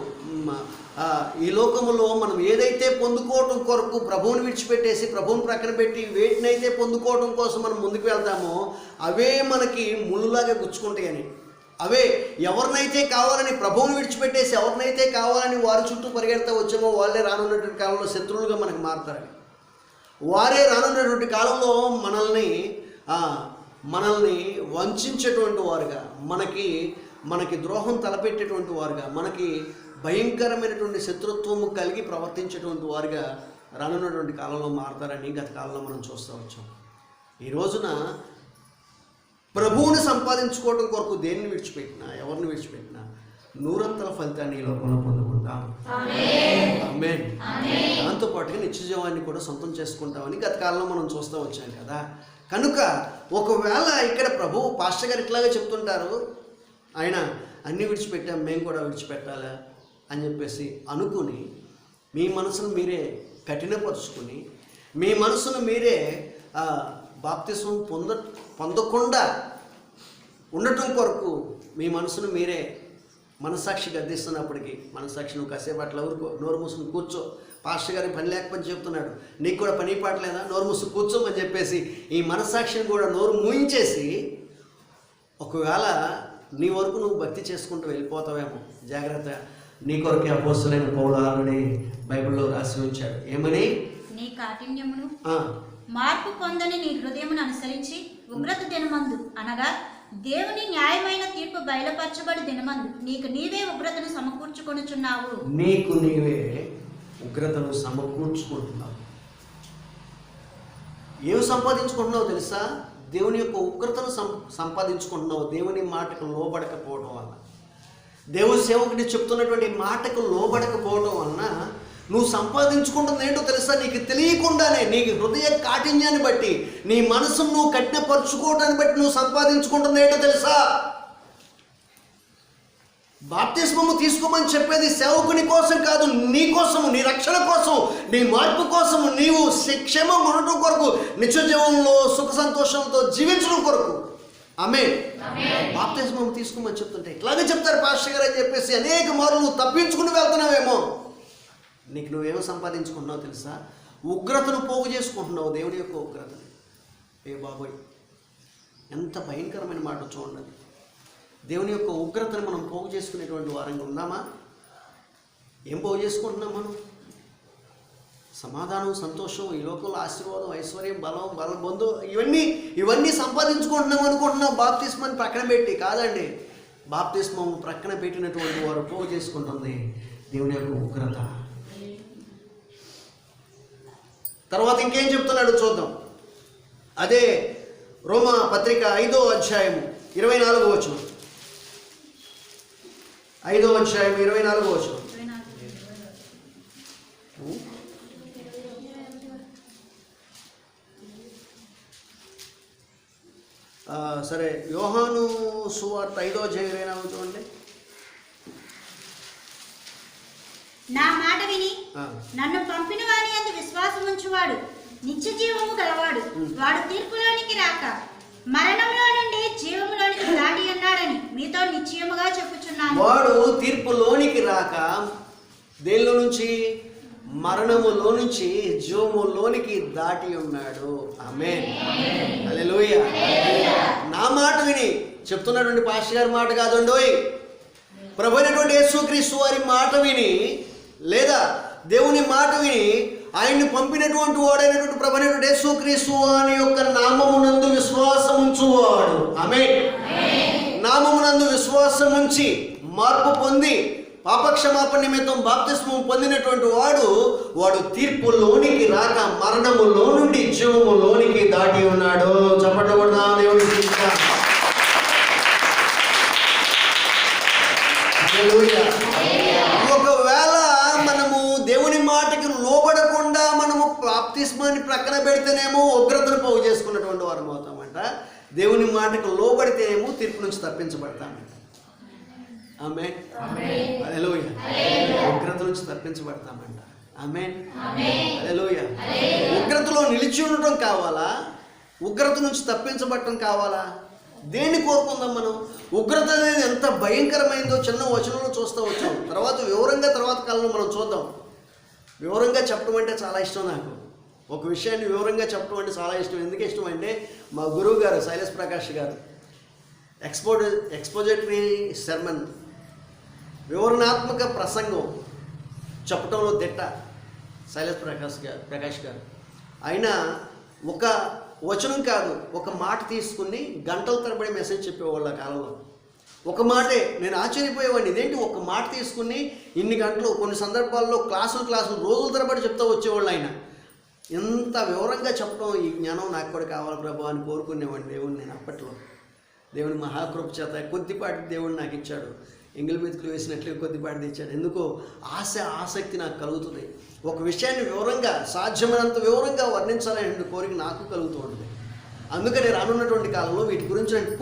ఈ లోకములో మనం ఏదైతే పొందుకోవటం కొరకు ప్రభువుని విడిచిపెట్టేసి ప్రభువుని ప్రక్కన పెట్టి వేటినైతే పొందుకోవటం కోసం మనం ముందుకు వెళ్తామో అవే మనకి ముళ్ళులాగా గుచ్చుకుంటాయని, అవే ఎవరినైతే కావాలని ప్రభువుని విడిచిపెట్టేసి ఎవరినైతే కావాలని వారి చుట్టూ పరిగెడతా వచ్చామో వాళ్ళే రానున్నటువంటి కాలంలో శత్రువులుగా మనకు మారుతారని, వారే రానున్నటువంటి కాలంలో మనల్ని వంచేటువంటి వారుగా, మనకి ద్రోహం తలపెట్టేటువంటి వారుగా, మనకి భయంకరమైనటువంటి శత్రుత్వము కలిగి ప్రవర్తించేటువంటి వారుగా రానున్నటువంటి కాలంలో మారుతారని గత కాలంలో మనం చూస్తూ వచ్చాం. ఈ రోజున ప్రభువుని సంపాదించుకోవడం కొరకు దేన్ని విడిచిపెట్టినా, ఎవరిని విడిచిపెట్టినా నూరంతల ఫలితాన్ని ఈ లోకంలో పొందుకుంటాం. ఆమేన్. దాంతోపాటుగా నిత్య జీవాన్ని కూడా సొంతం చేసుకుంటామని గత కాలంలో మనం చూస్తూ వచ్చాం కదా. కనుక ఒకవేళ ఇక్కడ ప్రభు పాస్టర్ గారు ఇట్లాగే చెప్తుంటారు, ఆయన అన్నీ విడిచిపెట్టాం మేము కూడా విడిచిపెట్టాలా అని చెప్పేసి అనుకుని మీ మనసును మీరే కఠినపరుచుకుని మీ మనసును మీరే బాప్తిస్మం పొందకుండా ఉండటం కొరకు మీ మనసును మీరే మనస్సాక్షి గద్దిస్తున్నప్పటికీ, మనస్సాక్షి నువ్వు కాసేపు అట్లా నోరు మూసుకుని కూర్చో, పాస్టర్ గారికి పని లేకపోతే చెప్తున్నాడు, నీకు కూడా పని పాటలేదా, నోరు మూసుకు కూర్చోమని చెప్పేసి ఈ మనస్సాక్షిని కూడా నోరు మూయించేసి ఒకవేళ నీ వరకు నువ్వు భక్తి చేసుకుంటూ వెళ్ళిపోతావేమో, జాగ్రత్త. నీ కొరకే అపోస్తలుడైన పౌలు ఆల్రెడీ బైబిల్లో రాసి ఉంచాడు. ఏమని? నీ కాఠిన్యమును ఆ, మార్పు పొందని నీ హృదయమును అనుసరించి ఉగ్రత దినమందు అనగా దేవుని న్యాయమైన తీర్పు బయలుపరచబడి దినమందు నీకు నీవే ఉగ్రతను సమకూర్చుకొనుచున్నావు. నీకు నీవే ఉగ్రతను సమకూర్చుకుంటున్నావు. ఏమి సంపాదించుకుంటున్నావు తెలుసా? దేవుని యొక్క ఉగ్రతను సంపాదించుకుంటున్నావు. దేవుని మాటకు లోబడకపోవడం వల్ల, దేవుని సేవకుడి చెప్తున్నటువంటి మాటకు లోబడకపోవడం వలన నువ్వు సంపాదించుకుంటుంది ఏంటో తెలుసా? నీకు తెలియకుండానే నీ హృదయ కాఠిన్యాన్ని బట్టి, నీ మనసును నువ్వు కఠినపరుచుకోవడాన్ని బట్టి నువ్వు సంపాదించుకుంటుంది ఏంటో తెలుసా? బాప్తిస్మము తీసుకోమని చెప్పేది సేవకుని కోసం కాదు, నీ కోసము, నీ రక్షణ కోసం, నీ మార్పు కోసము, నీవు క్షేమం ఉండటం కొరకు, నిత్య జీవంలో సుఖ సంతోషంతో జీవించడం కొరకు. ఆమేన్. బాప్తిస్మము తీసుకోమని చెప్తుంటే ఇట్లాగే చెప్తారు పాస్టర్ గారు అని చెప్పేసి అనేక మార్లు నువ్వు తప్పించుకుని వెళ్తున్నావేమో. నీకు నువ్వేమో సంపాదించుకుంటున్నావు తెలుసా? ఉగ్రతను పోగు చేసుకుంటున్నావు, దేవుని యొక్క ఉగ్రతను. ఏ బాబోయ్, ఎంత భయంకరమైన మాట చూడండి. దేవుని యొక్క ఉగ్రతను మనం పోగు చేసుకునేటువంటి వారంగా ఉన్నామా? ఏం పోగు చేసుకుంటున్నాం మనం? సమాధానం, సంతోషం, ఈ లోకంలో ఆశీర్వాదం, ఐశ్వర్యం, బలం బంధు, ఇవన్నీ సంపాదించుకుంటున్నాం అనుకుంటున్నాం బాప్తిస్మాన్ని ప్రక్కన పెట్టి. కాదండి, బాప్తిస్మం ప్రక్కన పెట్టినటువంటి వారు పోగు చేసుకుంటుంది దేవుని యొక్క ఉగ్రత. తర్వాత ఇంకేం చెప్తున్నాడు చూద్దాం. అదే రోమా పత్రిక 5వ అధ్యాయము 24వ వచనం. 5వ అధ్యాయం 24వ వచనం. సరే, యోహాను సువార్త 5వ అధ్యాయం 24వ చూడండి. నా మాట విని నన్ను పంపిన వాని యందు విశ్వాసం ఉంచువాడు నిత్య జీవము గలవాడు. వాడు తీర్పులోనికి రాక మరణంలో నుండి జీవములోనికి దాటి ఉన్నాడని మీతో నిశ్చయముగా చెప్పుచున్నాను. వాడు తీర్పులోనికి రాక దేనిలో నుంచి? మరణములో నుంచి జీవములోనికి దాటి ఉన్నాడు. ఆమేన్. హల్లెలూయా. నా మాట విని చెప్తున్నటువంటి పాస్టర్ గారి మాట కాదండోయ్, ప్రభు అయినటువంటి యేసుక్రీస్తు వారి మాట విని, లేదా దేవుని మాట విని ఆయన్ని పంపినటువంటి వాడైనటువంటి ప్రభు అయినటువంటి యేసుక్రీస్తు వారి యొక్క నామమునందు విశ్వాసం ఉంచువాడు. ఆమేన్. నామమునందు విశ్వాసం ఉంచి మార్పు పొంది పాపక్షమాపణ నిమిత్తం బాప్తిస్మం పొందినటువంటి వాడు తీర్పులోనికి రాక మరణములో నుండి జీవములోనికి దాటి ఉన్నాడు. చప్పట్లు కొడదాం దేవునికి. ఒకవేళ మనము దేవుని మాటకి లోబడకుండా మనము బాప్తిస్మాన్ని ప్రక్కన పెడితేనేమో ఉగ్రతను పోగు చేసుకున్నటువంటి వారు అవుతామంట. దేవుని మాటకు లోబడితేనేమో తీర్పు నుంచి తప్పించబడతామంట. ఆమేన్. హల్లెలూయా. ఉగ్రత నుంచి తప్పించబడతామంట. ఆమేన్. హల్లెలూయా. ఉగ్రతలో నిలిచి ఉండటం కావాలా? ఉగ్రత నుంచి తప్పించబడటం కావాలా? దేన్ని కోరుకుందాం మనం? ఉగ్రత అనేది ఎంత భయంకరమైందో చిన్న వచనంలో చూస్తూ వచ్చాం. తర్వాత కాలంలో మనం చూద్దాం. వివరంగా చెప్పడం అంటే చాలా ఇష్టం నాకు. ఒక విషయాన్ని వివరంగా చెప్పడం అంటే చాలా ఇష్టం. ఎందుకు ఇష్టం అంటే మా గురువు గారు శైలేష్ ప్రకాష్ గారు ఎక్స్పోజిటరీ సెర్మన్, వివరణాత్మక ప్రసంగం చెప్పడంలో దిట్ట శైలేష్ ప్రకాష్ గారు. ఆయన ఒక వచనం కాదు, ఒక మాట తీసుకుని గంటల తరబడి మెసేజ్ చెప్పేవాళ్ళు ఆ కాలంలో. ఒక మాటే నేను ఆశ్చర్యపోయేవాడిని. ఇదేంటి ఒక మాట తీసుకుని ఇన్ని గంటలు, కొన్ని సందర్భాల్లో క్లాసులు రోజుల తరబడి చెప్తూ వచ్చేవాళ్ళు ఆయన. ఎంత వివరంగా చెప్పడం, ఈ జ్ఞానం నాకు కూడా కావాలి ప్రభు అని కోరుకునేవాడిని దేవుడిని. నేను అప్పట్లో దేవుని మహాకృప చేత కొద్దిపాటి దేవుడు నాకు ఇచ్చాడు. ఎంగిల్ మెతుకులు వేసినట్లే కొద్దిపాటి ఇచ్చాడు. ఎందుకో ఆసక్తి నాకు కలుగుతుంది. ఒక విషయాన్ని వివరంగా, సాధ్యమైనంత వివరంగా వర్ణించాలనే కోరిక నాకు కలుగుతూ ఉంటుంది. అందుకని రానున్నటువంటి కాలంలో వీటి గురించి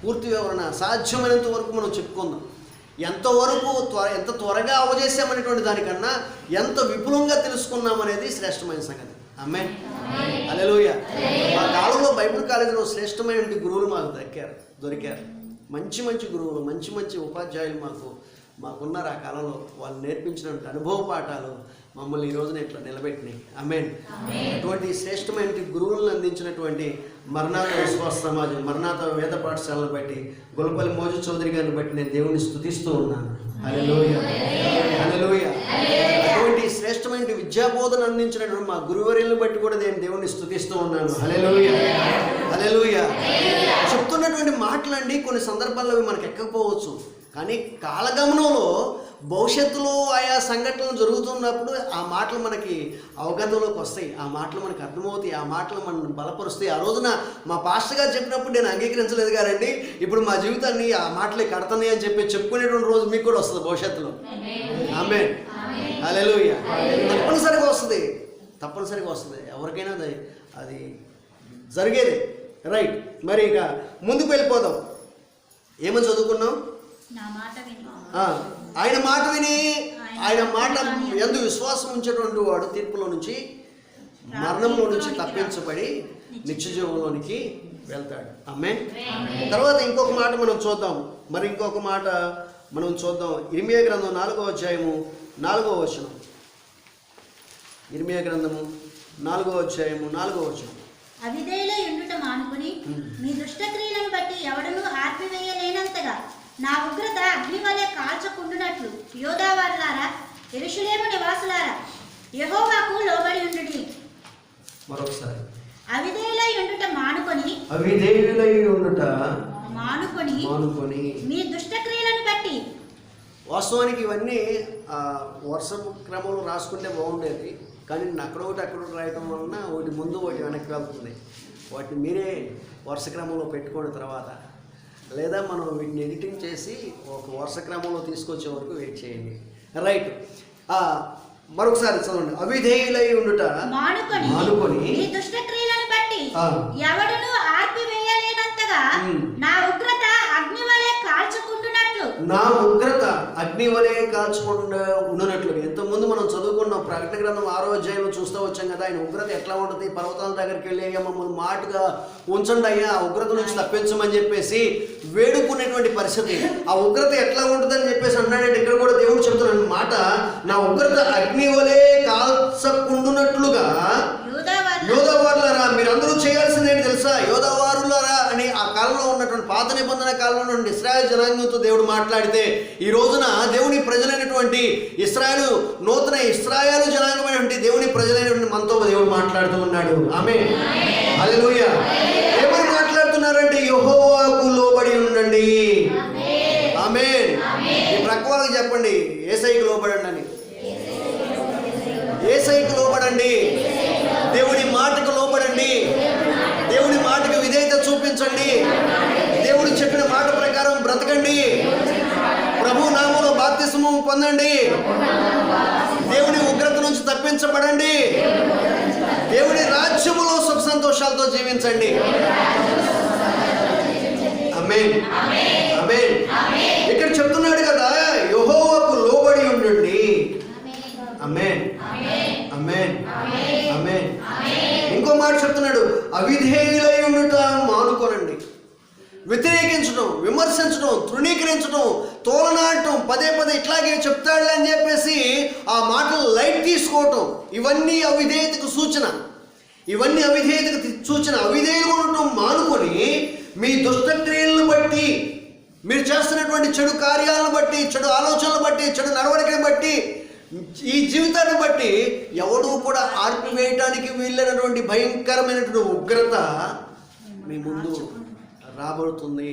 పూర్తి వివరణ సాధ్యమైనంత వరకు మనం చెప్పుకుందాం. ఎంత త్వరగా అవజేసామనేటువంటి దానికన్నా ఎంత విపులంగా తెలుసుకున్నామనేది శ్రేష్టమైన సంగతి. ఆమేన్. హల్లెలూయా. మా కాలంలో బైబిల్ కాలేజీలో శ్రేష్టమైన గురువులు మాకు దొరికారు. మంచి గురువులు, మంచి ఉపాధ్యాయులు మాకున్నారు ఆ కాలంలో. వాళ్ళు నేర్పించినటువంటి అనుభవ పాఠాలు మమ్మల్ని ఈ రోజున ఇట్లా నిలబెట్టినాయి. ఆమేన్. అటువంటి శ్రేష్టమైన గురువులను అందించినటువంటి మరణాత విశ్వాస సమాజం, మరణాత వేద పాఠశాలను బట్టి, గొల్లపల్లి మోజు చౌదరి గారిని బట్టి నేను దేవుని స్తుతిస్తూ ఉన్నాను. హల్లెలూయా. హల్లెలూయా. అటువంటి శ్రేష్టమైన విద్యాబోధన అందించినటువంటి మా గురువర్యులను బట్టి కూడా నేను దేవుని స్తుతిస్తూ ఉన్నాను. హల్లెలూయా, హల్లెలూయా. చెప్తున్నటువంటి మాటలండి కొన్ని సందర్భాల్లో అవి మనకు ఎక్కకపోవచ్చు, కానీ కాలగమనంలో భవిష్యత్తులో ఆయా సంఘటనలు జరుగుతున్నప్పుడు ఆ మాటలు మనకి అవగతంలోకి వస్తాయి, ఆ మాటలు మనకు అర్థమవుతాయి, ఆ మాటలు మనల్ని బలపరుస్తాయి. ఆ రోజున మా పాస్టర్ గారు చెప్పినప్పుడు నేను అంగీకరించలేదు కానండి, ఇప్పుడు మా జీవితాన్ని ఆ మాటలే కడతాయి అని చెప్పి చెప్పుకునేటువంటి రోజు మీకు కూడా వస్తుంది భవిష్యత్తులో. ఆమేన్, హల్లెలూయా. తప్పనిసరిగా వస్తుంది, తప్పనిసరిగా వస్తుంది, ఎవరికైనా అది జరిగేది. రైట్, మరి ఇక ముందుకు వెళ్ళిపోదాం. ఏమని చదువుకున్నాం? ఆయన మాట విని ఆయన మాట యందు విశ్వాసం ఉంచేటువంటి వాడు తీర్పులో నుంచి, మరణంలో నుంచి తప్పించబడి నిత్య జీవంలోనికి వెళ్తాడు. ఆమేన్. తర్వాత ఇంకొక మాట మనం చూద్దాం, మరి ఇంకొక మాట మనం చూద్దాం. ఇర్మియా గ్రంథం 4వ అధ్యాయము 4వ వచనం. ఇర్మియా గ్రంథము 4వ అధ్యాయము 4వ వచనం. అవిధేయులై ఉండుట మానుకుని మీ దుష్టక్రియలను బట్టి ఎవడనూ ఆర్పివేయలేనంతగా నా ఉగ్రత అగ్ని వలె కాల్చకుండునట్లు యోధావారులారా, యెరూషలేము నివాసులారా, యెహోవాకు లోబడి ఉండుడి. మరొకసారి, అవిధేయులై ఉండుట మానుకొని, అవిధేయులై ఉండుట మానుకొని మీ దుష్టక్రియలను బట్టి. వాస్తవానికి ఇవన్నీ వరుస క్రమంలో రాసుకుంటే బాగుండేది, కానీ అక్కడ ఒకటి రాయటం వలన ఒకటి ముందు ఒకటి వెనక్కి వెళ్తుంది. వాటిని మీరే వరుస క్రమంలో పెట్టుకున్న తర్వాత, లేదా మనం వీటిని ఎడిటింగ్ చేసి ఒక వరుస క్రమంలో తీసుకొచ్చే వరకు వెయిట్ చేయండి. రైట్, మరొకసారి చదవండి. అవిధేయులై ఉండుట మానుకొని మీ దుష్టక్రియలను బట్టి ఎవడును ఆర్పివేయలేనంతగా నా ఉగ్రత అగ్ని వలె కాల్చుకుంటున్నట్లు, నా ఉగ్రత అగ్ని వలె కాల్చకుండా ఉన్నట్లు. ఇంతకుముందు మనం చదువుకున్నాం, ప్రకటన గ్రంథం 6వ అధ్యాయంలో చూస్తూ వచ్చాం కదా, ఆయన ఉగ్రత ఎట్లా ఉంటుంది. పర్వతాల దగ్గరికి వెళ్ళి అయ్యా మమ్మల్ని మాటుగా ఉంచండి అయ్యా, ఆ ఉగ్రత నుంచి తప్పించమని చెప్పేసి వేడుకునేటువంటి పరిస్థితి. ఆ ఉగ్రత ఎట్లా ఉంటుందని చెప్పేసి అన్నాడంటే ఇక్కడ కూడా దేవుడు చెప్తున్నాడు మాట, నా ఉగ్రత అగ్ని వలె కాల్చకుండునట్లుగా యోధావారులారా, మీరందరూ చేయాల్సింది ఏంటి తెలుసా? యోధావారులారా అని ఆ కాలంలో ఉన్నటువంటి పాత నిబంధన కాలంలో నుండి ఇశ్రాయేల్ జనాంగంతో దేవుడు మాట్లాడితే, ఈ రోజున దేవుని ప్రజలైనటువంటి నూతన ఇశ్రాయేలు జనాంగమైనటువంటి దేవుని ప్రజలైనటువంటి మనతో దేవుడు మాట్లాడుతూ ఉన్నాడు. ఆమేన్, హల్లెలూయా. ఏమని మాట్లాడుతున్నారంటే, యెహోవాకు లోబడి ఉండండి. ఆమేన్. ఈ ప్రక్కవాళ్ళకి చెప్పండి, యేసయ్యకు లోబడండి అని. యేసయ్యకు లోబడండి, దేవుడి మాటకు లోబడండి, దేవుడి మాటకు విధేయత చూపించండి, దేవుడు చెప్పిన మాట ప్రకారం బ్రతకండి, ప్రభు నామములో బాప్తిస్మం పొందండి, దేవుని ఉగ్రత నుంచి తప్పించబడండి, దేవుని రాజ్యములో సుఖ సంతోషాలతో జీవించండి. ఆమేన్, ఆమేన్. ఇక్కడ చెప్తున్నాడు కదా, యెహోవాకు లోబడి ఉండండి. ఆమేన్, ఆమేన్, ఆమేన్. ఇంకో మాట చెప్తున్నాడు, అవిధేయులై ఉండుట మానుకోనండి. వ్యతిరేకించడం, విమర్శించడం, తృణీకరించడం, తోలనాడటం, పదే పదే ఇట్లాగే చెప్తాడు అని చెప్పేసి ఆ మాటలు లైట్ తీసుకోవటం, ఇవన్నీ అవిధేయతకు సూచన. ఇవన్నీ అవిధేయతకు సూచన. అవిధేయులు ఉండటం మానుకొని మీ దుష్టక్రియలను బట్టి, మీరు చేస్తున్నటువంటి చెడు కార్యాలను బట్టి, చెడు ఆలోచనలు బట్టి, చెడు నడవడికను బట్టి, ఈ జీవితాన్ని బట్టి ఎవడూ కూడా ఆర్పివేయటానికి వీలైనటువంటి భయంకరమైనటువంటి ఉగ్రత మీ ముందు రాబడుతుంది.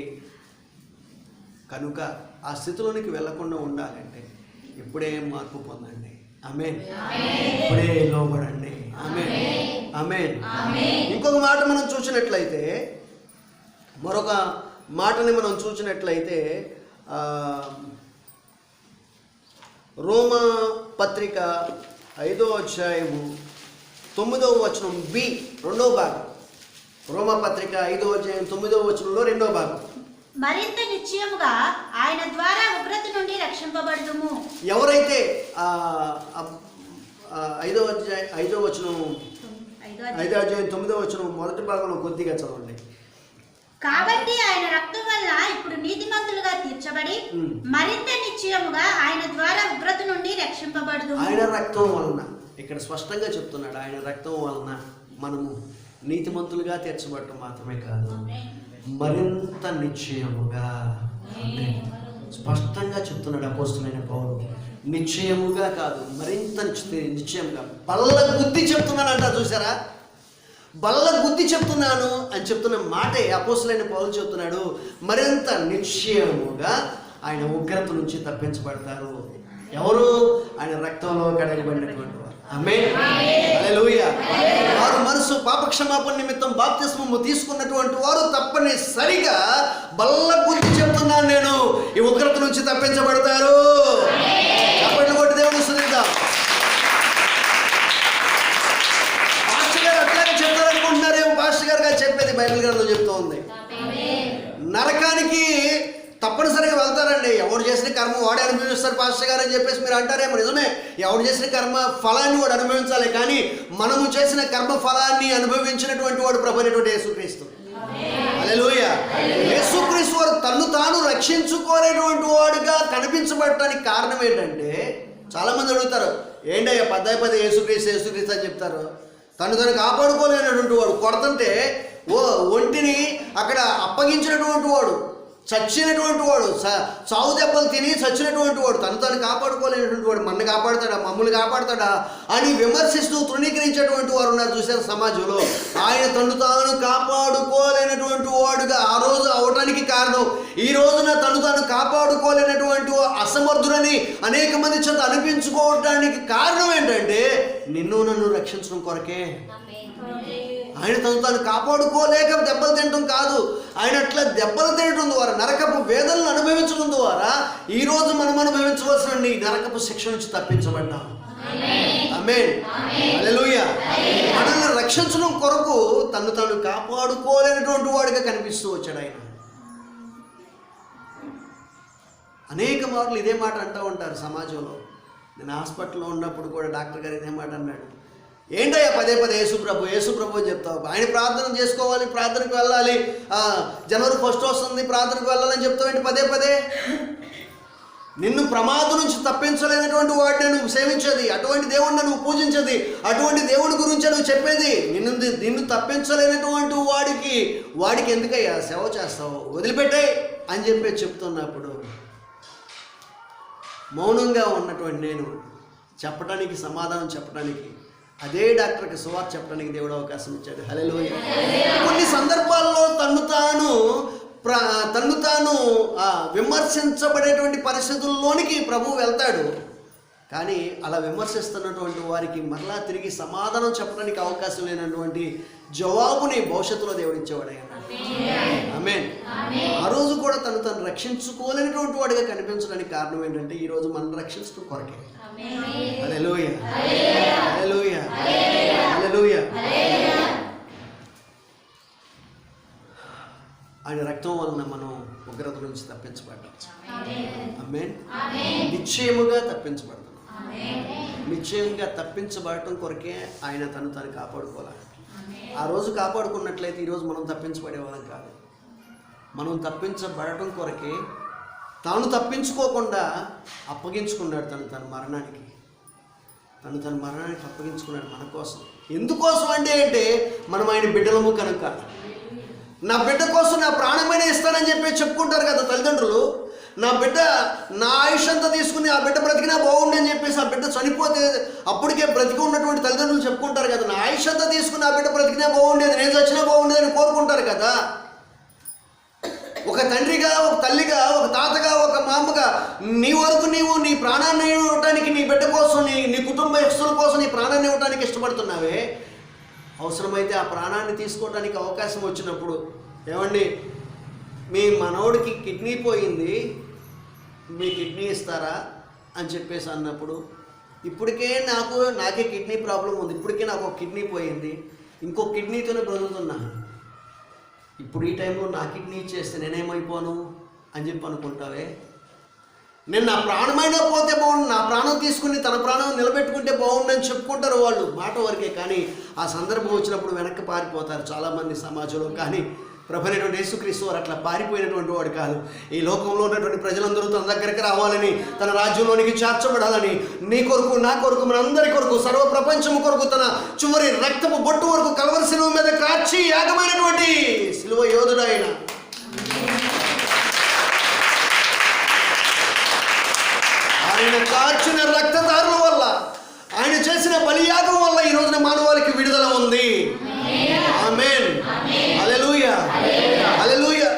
కనుక ఆ స్థితిలోనికి వెళ్లకుండా ఉండాలంటే ఇప్పుడే మార్పు పొందండి. ఆమేన్, ఇప్పుడే లోబడండి. ఆమేన్, ఆమేన్. ఇంకొక మాట మనం చూసినట్లయితే, మరొక మాటని మనం చూసినట్లయితే, రోమా పత్రిక 5వ అధ్యాయము 9వ వచనం బి, 2వ భాగం. రోమా పత్రిక 5వ అధ్యాయం 9వ వచనంలో 2వ భాగం. మరింత నిశ్చయముగా ఆయన ద్వారా ఉగ్రత నుండి రక్షింపబడుదుము. ఎవరైతే 5వ వచనం 5వ అధ్యాయం 9వ వచనం మొదటి భాగంలో కొద్దిగా చదవండి. కాబట్టి ఆయన రక్తం వల్ల ఇప్పుడు నీతిమంతులుగా తీర్చబడి మరింత నిశ్చయముగా ఆయన ద్వారా ఉగ్రత నుండి రక్షింపబడుదుము. ఆయన రక్తం వలన, ఇక్కడ స్పష్టంగా చెప్తున్నాడు, ఆయన రక్తం వలన మనము నీతిమంతులుగా తీర్చబడటం మాత్రమే కాదు, మరింత నిశ్చయముగా స్పష్టంగా చెప్తున్నాడు అపోస్తలుడైన పౌలు. నిశ్చయముగా కాదు, మరింత నిశ్చయంగా బల్ల గుద్ది చెప్తున్నానంట. చూసారా, బల్ల గుద్ది చెప్తున్నాను అని చెప్తున్న మాటే అపోస్తలుడైన పౌలు చెప్తున్నాడు. మరింత నిశ్చయముగా ఆయన ఉగ్రత నుంచి తప్పించబడతారు. ఎవరు? ఆయన రక్తంలో కడగబడినటువంటి వారు. ఆమేన్, హల్లెలూయా. వారు మనసు పాపక్షమాపణ నిమిత్తం బాప్తిస్మము తీసుకున్నటువంటి వారు తప్పనిసరిగా బల్ల గుద్ది చెప్తున్నాను నేను, ఈ ఉగ్రత నుంచి తప్పించబడతారు. చప్పట్లు కొట్టి దేవుని స్తుతిద్దాం. పాస్టర్ గారు అట్లాగే చెప్తారనుకుంటున్నారేమో. పాస్టర్ గారుగా చెప్పేది బైబిల్ గ్రంథం చెప్తూ ఉంది. నరకానికి తప్పనిసరిగా వెళ్తారండి. ఎవడు చేసిన కర్మ వాడే అనుభవిస్తారు పాస్టర్ గారు అని చెప్పేసి మీరు అంటారేమో. నిజమే, ఎవడు చేసిన కర్మ ఫలాన్ని వాడు అనుభవించాలి. కానీ మనము చేసిన కర్మ ఫలాన్ని అనుభవించినటువంటి వాడు ప్రభు అయినటువంటి యేసుక్రీస్తు. హల్లెలూయా. యేసుక్రీస్తు వారు తన్ను తాను రక్షించుకోలేటువంటి వాడుగా కనిపించబడటానికి కారణం ఏంటంటే, చాలా మంది అడుగుతారు, ఏంటయ్యా పదే యేసుక్రీస్తు యేసుక్రీస్తు అని చెప్తారు. తను తను కాపాడుకోలేనటువంటి వాడు, కొడుతుంటే ఒంటిని అక్కడ అప్పగించినటువంటి వాడు, చచ్చినటువంటి వాడు, చావు దెబ్బలు తిని చచ్చినటువంటి వాడు, తను కాపాడుకోలేనటువంటి వాడు మన కాపాడుతాడా, మమ్మల్ని కాపాడుతాడా అని విమర్శిస్తూ తృణీకరించేటువంటి వారు ఉన్నారు చూసారు సమాజంలో. ఆయన తను తాను కాపాడుకోలేనటువంటి వాడుగా ఆ రోజు అవటానికి కారణం, ఈ రోజున తను తాను కాపాడుకోలేనటువంటి అసమర్థులని అనేక మంది చేత అనిపించుకోవడానికి కారణం ఏంటంటే, నిన్ను నన్ను రక్షించడం కొరకే. ఆయన తను తాను కాపాడుకోలేక దెబ్బలు తినడం కాదు, ఆయన అట్లా దెబ్బలు తినడం ద్వారా, నరకపు వేదనలు అనుభవించడం ద్వారా ఈరోజు మనం అనుభవించవలసిన నరకపు శిక్ష నుంచి తప్పించబడ్డాం. ఆమేన్, హల్లెలూయా. మనల్ని రక్షించడం కొరకు తను తాను కాపాడుకోలేనటువంటి వాడిగా కనిపిస్తూ వచ్చాడు ఆయన. అనేక మార్లు ఇదే మాట అంటూ ఉంటారు సమాజంలో. నేను హాస్పిటల్లో ఉన్నప్పుడు కూడా డాక్టర్ గారు ఇదే మాట అన్నాడు, ఏంటయ్యా పదే యేసుప్రభు అని చెప్తావు, ఆయన ప్రార్థన చేసుకోవాలి, ప్రార్థనకు వెళ్ళాలి, జనవరి 1 వస్తుంది ప్రార్థనకు వెళ్ళాలని చెప్తావు ఏంటి పదే? నిన్ను ప్రమాదం నుంచి తప్పించలేనటువంటి వాడిని నువ్వు సేవించేది, అటువంటి దేవుడిని నువ్వు పూజించేది, అటువంటి దేవుడి గురించి నువ్వు చెప్పేది. నిన్ను తప్పించలేనటువంటి వాడికి ఎందుకయ్యా సేవ చేస్తావు, వదిలిపెట్టే అని చెప్పి చెప్తున్నప్పుడు మౌనంగా ఉన్నటువంటి నేను చెప్పడానికి, సమాధానం చెప్పడానికి, అదే డాక్టర్కి సువార్త చెప్పడానికి దేవుడు అవకాశం ఇచ్చాడు. హల్లెలూయా. కొన్ని సందర్భాల్లో తన్ను తాను విమర్శించబడేటువంటి పరిస్థితుల్లోనికి ప్రభువు వెళ్తాడు. కానీ అలా విమర్శిస్తున్నటువంటి వారికి మరలా తిరిగి సమాధానం చెప్పడానికి అవకాశం లేనటువంటి జవాబుని భవిష్యత్తులో దేవుడు ఇచ్చేవాడు. ఆమేన్. ఆ రోజు కూడా తను రక్షించుకోలేనటువంటి వాడిగా కనిపించడానికి కారణం ఏంటంటే, ఈ రోజు మనం రక్షించడం కొరకే. హల్లెలూయా, హల్లెలూయా, హల్లెలూయా. ఆయన రక్తం వలన మనం ఉగ్రత నుంచి తప్పించబడ్డాం. ఆమేన్. నిశ్చయముగా తప్పించబడతాం. నిశ్చయంగా తప్పించబడటం కొరకే ఆయన తను కాపాడుకోవాలి. ఆ రోజు కాపాడుకున్నట్లయితే ఈరోజు మనం తప్పించబడే వాళ్ళం కాదు. మనం తప్పించబడటం కొరకే తాను తప్పించుకోకుండా అప్పగించుకున్నాడు తన మరణానికి. తన మరణానికి అప్పగించుకున్నాడు మన కోసం. ఎందుకోసం అంటే మనం ఆయన బిడ్డలము కనుక. నా బిడ్డ కోసం నా ప్రాణమైన ఇస్తానని చెప్పి చెప్పుకుంటారు కదా తల్లిదండ్రులు. నా బిడ్డ నా ఆయుష్ అంతా తీసుకుని ఆ బిడ్డ బ్రతికినా బాగుండి అని చెప్పేసి, ఆ బిడ్డ చనిపోతే అప్పటికే బ్రతికి ఉన్నటువంటి తల్లిదండ్రులు చెప్పుకుంటారు కదా, నా ఆయుష్ అంతా తీసుకుని ఆ బిడ్డ బ్రతికినా బాగుండేది, నేను చచ్చినా బాగుండేది అని కోరుకుంటారు కదా. ఒక తండ్రిగా, ఒక తల్లిగా, ఒక తాతగా, ఒక మామగా నీ వరకు నీవు నీ ప్రాణాన్ని ఇవ్వటానికి, నీ బిడ్డ కోసం, నీ కుటుంబస్తుల కోసం నీ ప్రాణాన్ని ఇవ్వటానికి ఇష్టపడుతున్నావే. అవసరమైతే ఆ ప్రాణాన్ని తీసుకోవడానికి అవకాశం వచ్చినప్పుడు, ఏమండి మీ మనోడికి కిడ్నీ పోయింది, మీ కిడ్నీ ఇస్తారా అని చెప్పేసి అన్నప్పుడు, నాకే కిడ్నీ ప్రాబ్లం ఉంది, ఇప్పటికే నాకు ఒక కిడ్నీ పోయింది, ఇంకో కిడ్నీతోనే బ్రతుకుతున్నా, ఇప్పుడు ఈ టైంలో నా కిడ్నీ ఇచ్చేస్తే నేనేమైపోను అని చెప్పి అనుకుంటావే. నేను నా ప్రాణమైనా పోతే బాగుండు, నా ప్రాణం తీసుకుని తన ప్రాణం నిలబెట్టుకుంటే బాగుండని చెప్పుకుంటారు వాళ్ళు మాట వరకే. కానీ ఆ సందర్భం వచ్చినప్పుడు వెనక్కి పారిపోతారు చాలామంది సమాజంలో. కానీ ప్రభువైనటువంటి యేసుక్రీస్తు వారు అట్లా పారిపోయినటువంటి వాడు కాదు. ఈ లోకంలో ఉన్నటువంటి ప్రజలందరూ తన దగ్గరికి రావాలని, తన రాజ్యంలోనికి చేర్చబడాలని, నీ కొరకు, నా కొరకు, మనందరి కొరకు, సర్వ ప్రపంచం కొరకు తన చివరి రక్తపు బొట్టు వరకు కల్వరి శిలువ మీద కాచి యాగమైనటువంటి శిలువ యోధుడు ఆయన. ఆయన కాచిన బలియాగం వల్ల ఈ రోజున మానవాళికి విడుదల ఉంది. ఆమేన్. హల్లెలూయా. హల్లెలూయా.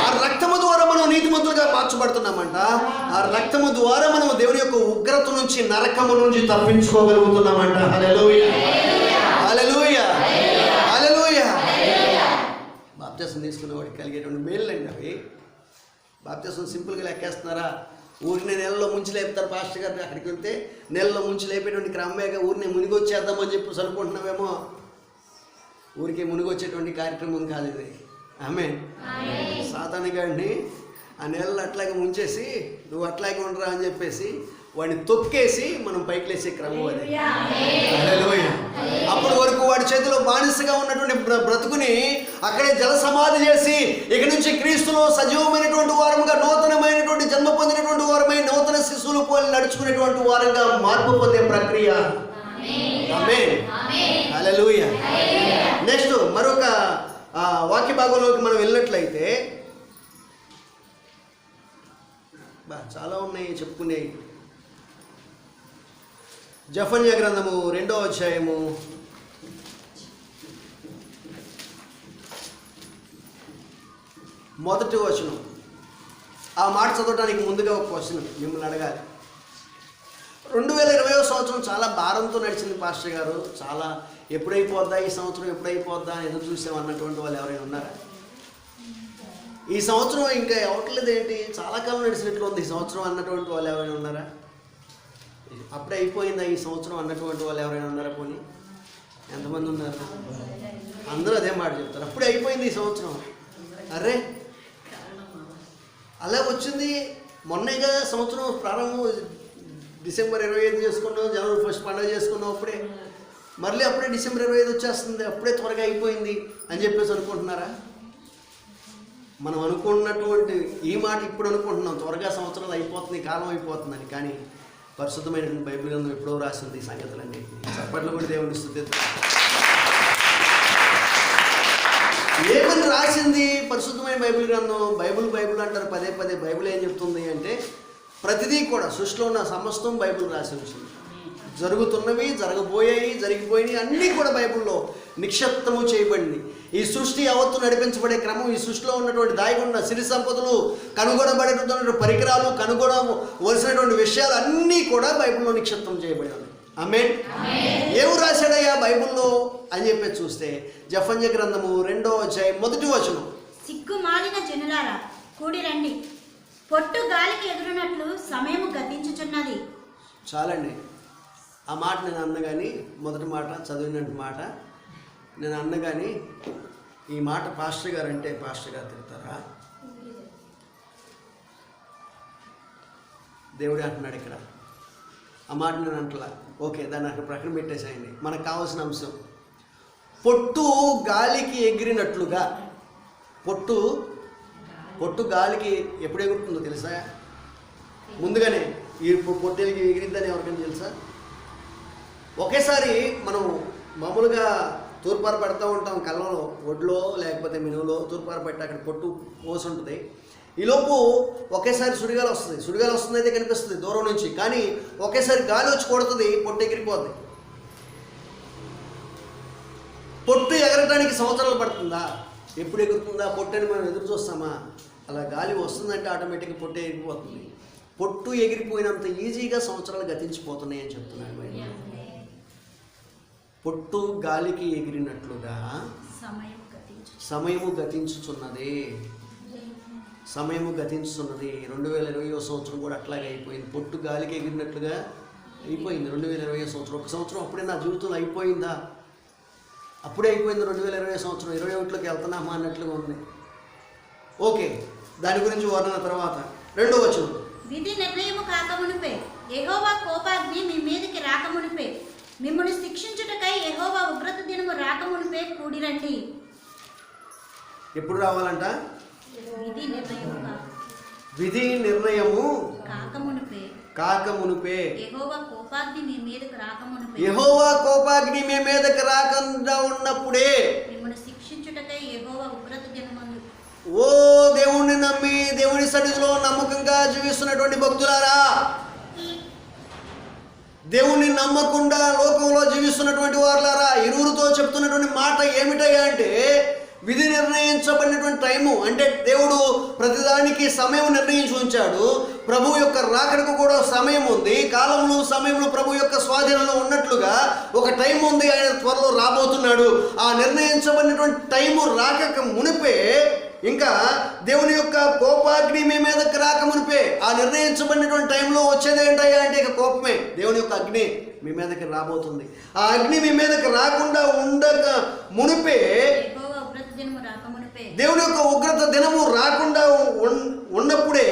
ఆ రక్తము ద్వారా మనం నీతిమంతులుగా మార్చబడుతున్నామంట. ఆ రక్తము ద్వారా మనం దేవుని యొక్క ఉగ్రత నుంచి, నరకము నుంచి తప్పించుకోగలుగుతున్నామంట. హల్లెలూయా. హల్లెలూయా. హల్లెలూయా. బాప్తిసం తీసుకునేవాడికి కలిగేటువంటి మేలు అండి అవి. బాప్తిసం సింపుల్గా లెక్కేస్తున్నారా? ఊరిని నెలలో ముంచి లేపుతారు పాస్టర్ గారు. అక్కడికి వెళ్తే నెలలో ముంచి లేపేటువంటి క్రమమేగా ఊరిని మునిగొచ్చేద్దామని చెప్పి అనుకుంటున్నామేమో. ఊరికే మునిగొచ్చేటువంటి కార్యక్రమం కాదు ఇది. ఆమేన్. సాతాను గాడిని ఆ నెలలో అట్లాగే ముంచేసి నువ్వు అట్లాగే ఉండరా అని చెప్పేసి వాడిని తొక్కేసి మనం పైకి లేసే క్రమం అది. హల్లెలూయా. అప్పటి వరకు వాడి చేతిలో బానిసగా ఉన్నటువంటి బ్రతుకుని అక్కడే జల సమాధి చేసి ఇక నుంచి క్రీస్తులో సజీవమైనటువంటి వారముగా, నూతనమైనటువంటి జన్మ పొందినటువంటి వారమై, నూతన శిశువులు పోలి నడుచుకునేటువంటి వారంగా మార్పు పొందే ప్రక్రియ. ఆమేన్. హల్లెలూయా. నెక్స్ట్ మరొక వాక్య భాగంలోకి మనం వెళ్ళినట్లయితే చాలా ఉన్నాయి చెప్పుకునేవి. జెఫన్యా గ్రంథము 2వ అధ్యాయము 1వ వచనం. ఆ మాట చదవడానికి ముందుగా ఒక క్వశ్చన్ మిమ్మల్ని అడగాలి. 2020వ సంవత్సరం చాలా భారంతో నడిచింది పాస్టర్ గారు. చాలా ఎప్పుడైపోద్దా ఈ సంవత్సరం, ఎప్పుడైపోద్దా అని ఎదురు చూసామన్నటువంటి వాళ్ళు ఎవరైనా ఉన్నారా? ఈ సంవత్సరం ఇంకా అవట్లేదు ఏంటి, చాలా కాలం నడిచినట్లు ఉంది ఈ సంవత్సరం అన్నటువంటి వాళ్ళు ఎవరైనా ఉన్నారా? అప్పుడే అయిపోయిందా ఈ సంవత్సరం అన్నటువంటి వాళ్ళు ఎవరైనా ఉన్నారా? పోనీ ఎంతమంది ఉన్నారు? అందరూ అదే మాట చెప్తారు, అప్పుడే అయిపోయింది ఈ సంవత్సరం. అరే అలా వచ్చింది మొన్నేగా సంవత్సరం ప్రారంభం. డిసెంబర్ 25 చేసుకున్నాం, జనవరి 1 పండుగ చేసుకున్నాం. అప్పుడే డిసెంబర్ 25 వచ్చేస్తుంది, అప్పుడే త్వరగా అయిపోయింది అని చెప్పేసి అనుకుంటున్నారా? మనం అనుకున్నటువంటి ఈ మాట ఇప్పుడు అనుకుంటున్నాం, త్వరగా సంవత్సరాలు అయిపోతుంది, కాలం అయిపోతుందని. కానీ పరిశుద్ధమైనటువంటి బైబిల్ గ్రంథం ఎప్పుడో రాసింది ఈ సంగతులన్నీ. చప్పట్లు కూడా దేవుని స్తుతిద్దాం. ఏమని రాసింది పరిశుద్ధమైన బైబిల్ గ్రంథం? బైబిల్ అంటారు పదే పదే. బైబిల్ ఏం చెప్తుంది అంటే ప్రతిదీ కూడా సృష్టిలో ఉన్న సమస్తం బైబిల్ రాసి ఉంచింది. జరుగుతున్నవి, జరగబోయాయి, జరిగిపోయినాయి అన్నీ కూడా బైబిల్లో నిక్షిప్తము చేయబడింది. ఈ సృష్టి యావత్తు నడిపించబడే క్రమం, ఈ సృష్టిలో ఉన్నటువంటి దాగిఉన్న సిరి సంపదలు, కనుగొనబడేటువంటి పరికరాలు, కనుగొనవలసినటువంటి విషయాలు అన్నీ కూడా బైబిల్లో నిక్షిప్తం చేయబడినవి. ఆమేన్. ఏమి రాశాడయ్యా బైబిల్లో అని చెప్పి చూస్తే జెఫన్యా గ్రంథము 2వ అధ్యాయం 1వ వచనం. సిగ్గుమాలిన జనులారా కూడి రండి, పొట్టు గాలికి ఎగురునట్లు సమయము గతించుచున్నది. చాలండి. ఆ మాట నేను అన్నగాని, మొదటి మాట చదివినట్టు మాట నేను అన్నగాని, ఈ మాట పాస్టర్ గారు అంటే పాస్టర్ గారు తిడతారా? దేవుడే అంటున్నాడు ఇక్కడ. ఆ మాట నేను అంటలా. ఓకే, దాన్ని అక్కడ ప్రక్కన పెట్టేసేయండి. మనకు కావాల్సిన అంశం పొట్టు గాలికి ఎగిరినట్లుగా. పొట్టు గాలికి ఎప్పుడు ఎగురుతుందో తెలుసా? ముందుగానే ఈ పొట్టేలికి ఎగిరిద్దని ఎవరికైనా తెలుసా? ఒకేసారి మనం మామూలుగా తూర్పార పెడతా ఉంటాం, కళ్ళలో, ఒడ్లో లేకపోతే మినువులో తూర్పార పెట్టి అక్కడ పొట్టు పోసి ఉంటుంది. ఈలోపు ఒకేసారి సుడిగాలి వస్తుంది అయితే కనిపిస్తుంది దూరం నుంచి. కానీ ఒకేసారి గాలి వచ్చి కొడుతుంది, పొట్టు ఎగిరిపోద్ది. పొట్టు ఎగరడానికి సంవత్సరాలు పడుతుందా? ఎప్పుడు ఎగురుతుందా పొట్టు అని మనం ఎదురు చూస్తామా? అలా గాలి వస్తుందంటే ఆటోమేటిక్గా పొట్టు ఎగిరిపోతుంది. పొట్టు ఎగిరిపోయినంత ఈజీగా సంవత్సరాలు గతించిపోతున్నాయి అని చెప్తున్నాడు బైబిల్. పొట్టు గాలికి ఎగిరినట్లుగా సమయము గతించుచున్నది. 2020వ సంవత్సరం కూడా అట్లాగే అయిపోయింది. పొట్టు గాలికి ఎగిరినట్లుగా అయిపోయింది 2020 సంవత్సరం. ఒక సంవత్సరం అప్పుడే నా జీవితంలో అయిపోయిందా? అప్పుడే అయిపోయింది 2020 సంవత్సరం. 21లోకి వెళ్తున్నామా అన్నట్లుగా ఉంది. ఓకే, దాని గురించి వర్ణన తర్వాత. 2వ వచనం. విధి నిర్ణయము కాకమునిపే యెహోవా కోపాగ్ని మీ మీదకి రాకమునిపే, మిమ్మల్ని శిక్షించుటకై యెహోవా ఉగ్రత దినము రాకమునిపే కూడిరండి. ఎప్పుడు రావాలంట? విధి నిర్ణయము కాకమునిపే యెహోవా కోపాగ్ని మీ మీదకి రాకమునిపే, యెహోవా కోపాగ్ని మీ మీదకి రాకుండా ఉన్నప్పుడే మిమ్మల్ని శిక్షించుటకై యెహోవా ఉగ్రత దినము. ఓ దేవుణ్ణి నమ్మి దేవుని సన్నిధిలో నమ్మకంగా జీవిస్తున్నటువంటి భక్తులారా, దేవుణ్ణి నమ్మకుండా లోకంలో జీవిస్తున్నటువంటి వారులారా, ఇరువురితో చెప్తున్నటువంటి మాట ఏమిటయ్యా అంటే, విధి నిర్ణయించబడినటువంటి టైము అంటే దేవుడు ప్రతిదానికి సమయం నిర్ణయించి ఉంచాడు. ప్రభు యొక్క రాకడకు కూడా సమయం ఉంది. కాలంలో సమయంలో ప్రభు యొక్క స్వాధీనంలో ఉన్నట్లుగా ఒక టైం ఉంది. ఆయన త్వరలో రాబోతున్నాడు. ఆ నిర్ణయించబడినటువంటి టైము రాక మునిపే, ఇంకా దేవుని యొక్క కోపాగ్ని మీ మీదకి రాక మునిపే, ఆ నిర్ణయించబడినటువంటి టైంలో వచ్చేది ఏంటయ్యా అంటే ఇక కోపమే. దేవుని యొక్క అగ్ని మీ మీదకి రాబోతుంది. ఆ అగ్ని మీ మీదకి రాకుండా ఉండక మునిపే, దేవుని యొక్క ఉగ్రత దినము రాకుండా ఉన్నప్పుడే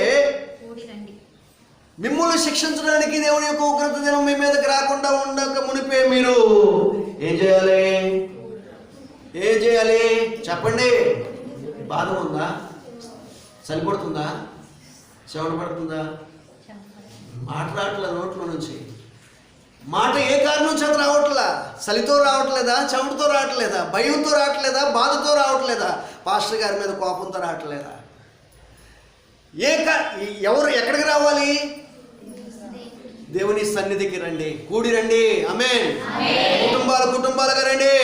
మిమ్మల్ని శిక్షించడానికి, దేవుని యొక్క ఉగ్రత దినం మీ మీదకి రాకుండా ఉండక మునిపే మీరు ఏం చేయాలి చెప్పండి. బాధ ఉందా? చలిపడుతుందా? చెమట పడుతుందా? మాట్లాడట్లేదు నోట్లో నుంచి. మాట ఏ కారణం చేత రావట్లా? చలితో రావట్లేదా? చెమటతో రావట్లేదా? భయంతో రావట్లేదా? బాధతో రావట్లేదా? పాస్టర్ గారి మీద కోపంతో రావట్లేదా? ఎవరు ఎక్కడికి రావాలి? దేవుని సన్నిధికి రండి, కూడి రండి. ఆమేన్. కుటుంబాలుగా రండి.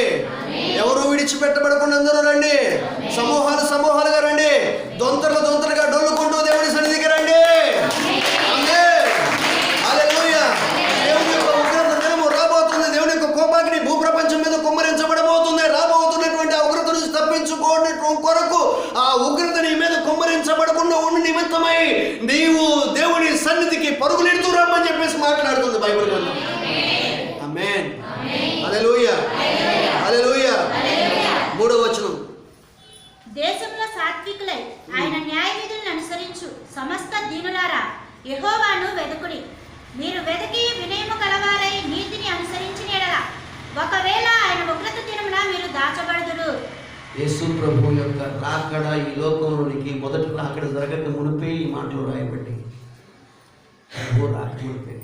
ఎవరు విడిచిపెట్టబడకుండా అందరూ రండి. సమూహాలుగా రండి. దొంతలుగా డొల్లుకుంటూ దేవుని సన్నిధికి రండి. ఆమేన్. హల్లెలూయా. దేవుని యొక్క ఉగ్రత దినము రాబోతుంది. దేవుని యొక్క కోపాగ్ని భూప్రపంచం మీద కుమ్మరించబడబోతుంది. రాబోతున్నటువంటి ఆ ఉగ్రత నుంచి తప్పించుకోవడం కొరకు, ఆ ఉగ్రత నీ మీద కుమ్మరించబడకుండా ఉన్న నిమిత్తమై నీవు దేవుని సన్నిధికి పరుగులెడుతూ రమ్మని చెప్పేసి మాట్లాడుతుంది బైబిల్ గ్రంథం. ఆమేన్. హల్లెలూయా. హల్లెలూయా. 3వ వచనం. దేశంలో సాత్వికులై ఆయన న్యాయ విధులను అనుసరించు సమస్త దీనులారా, యెహోవాను వెదకుడి. మీరు వెదకి వినయము గలవారై నీతిని అనుసరించిన యెడల ఒకవేళ ఆయన ఉగ్రత దినమున మీరు దాచబడుదురు. యేసు ప్రభు యొక్క రాకడ ఈ లోకంలోనికి మొదటి రాకడ జరగక మునిపే ఈ మాటలు రాయబట్టి, ప్రభు రాక మునిపే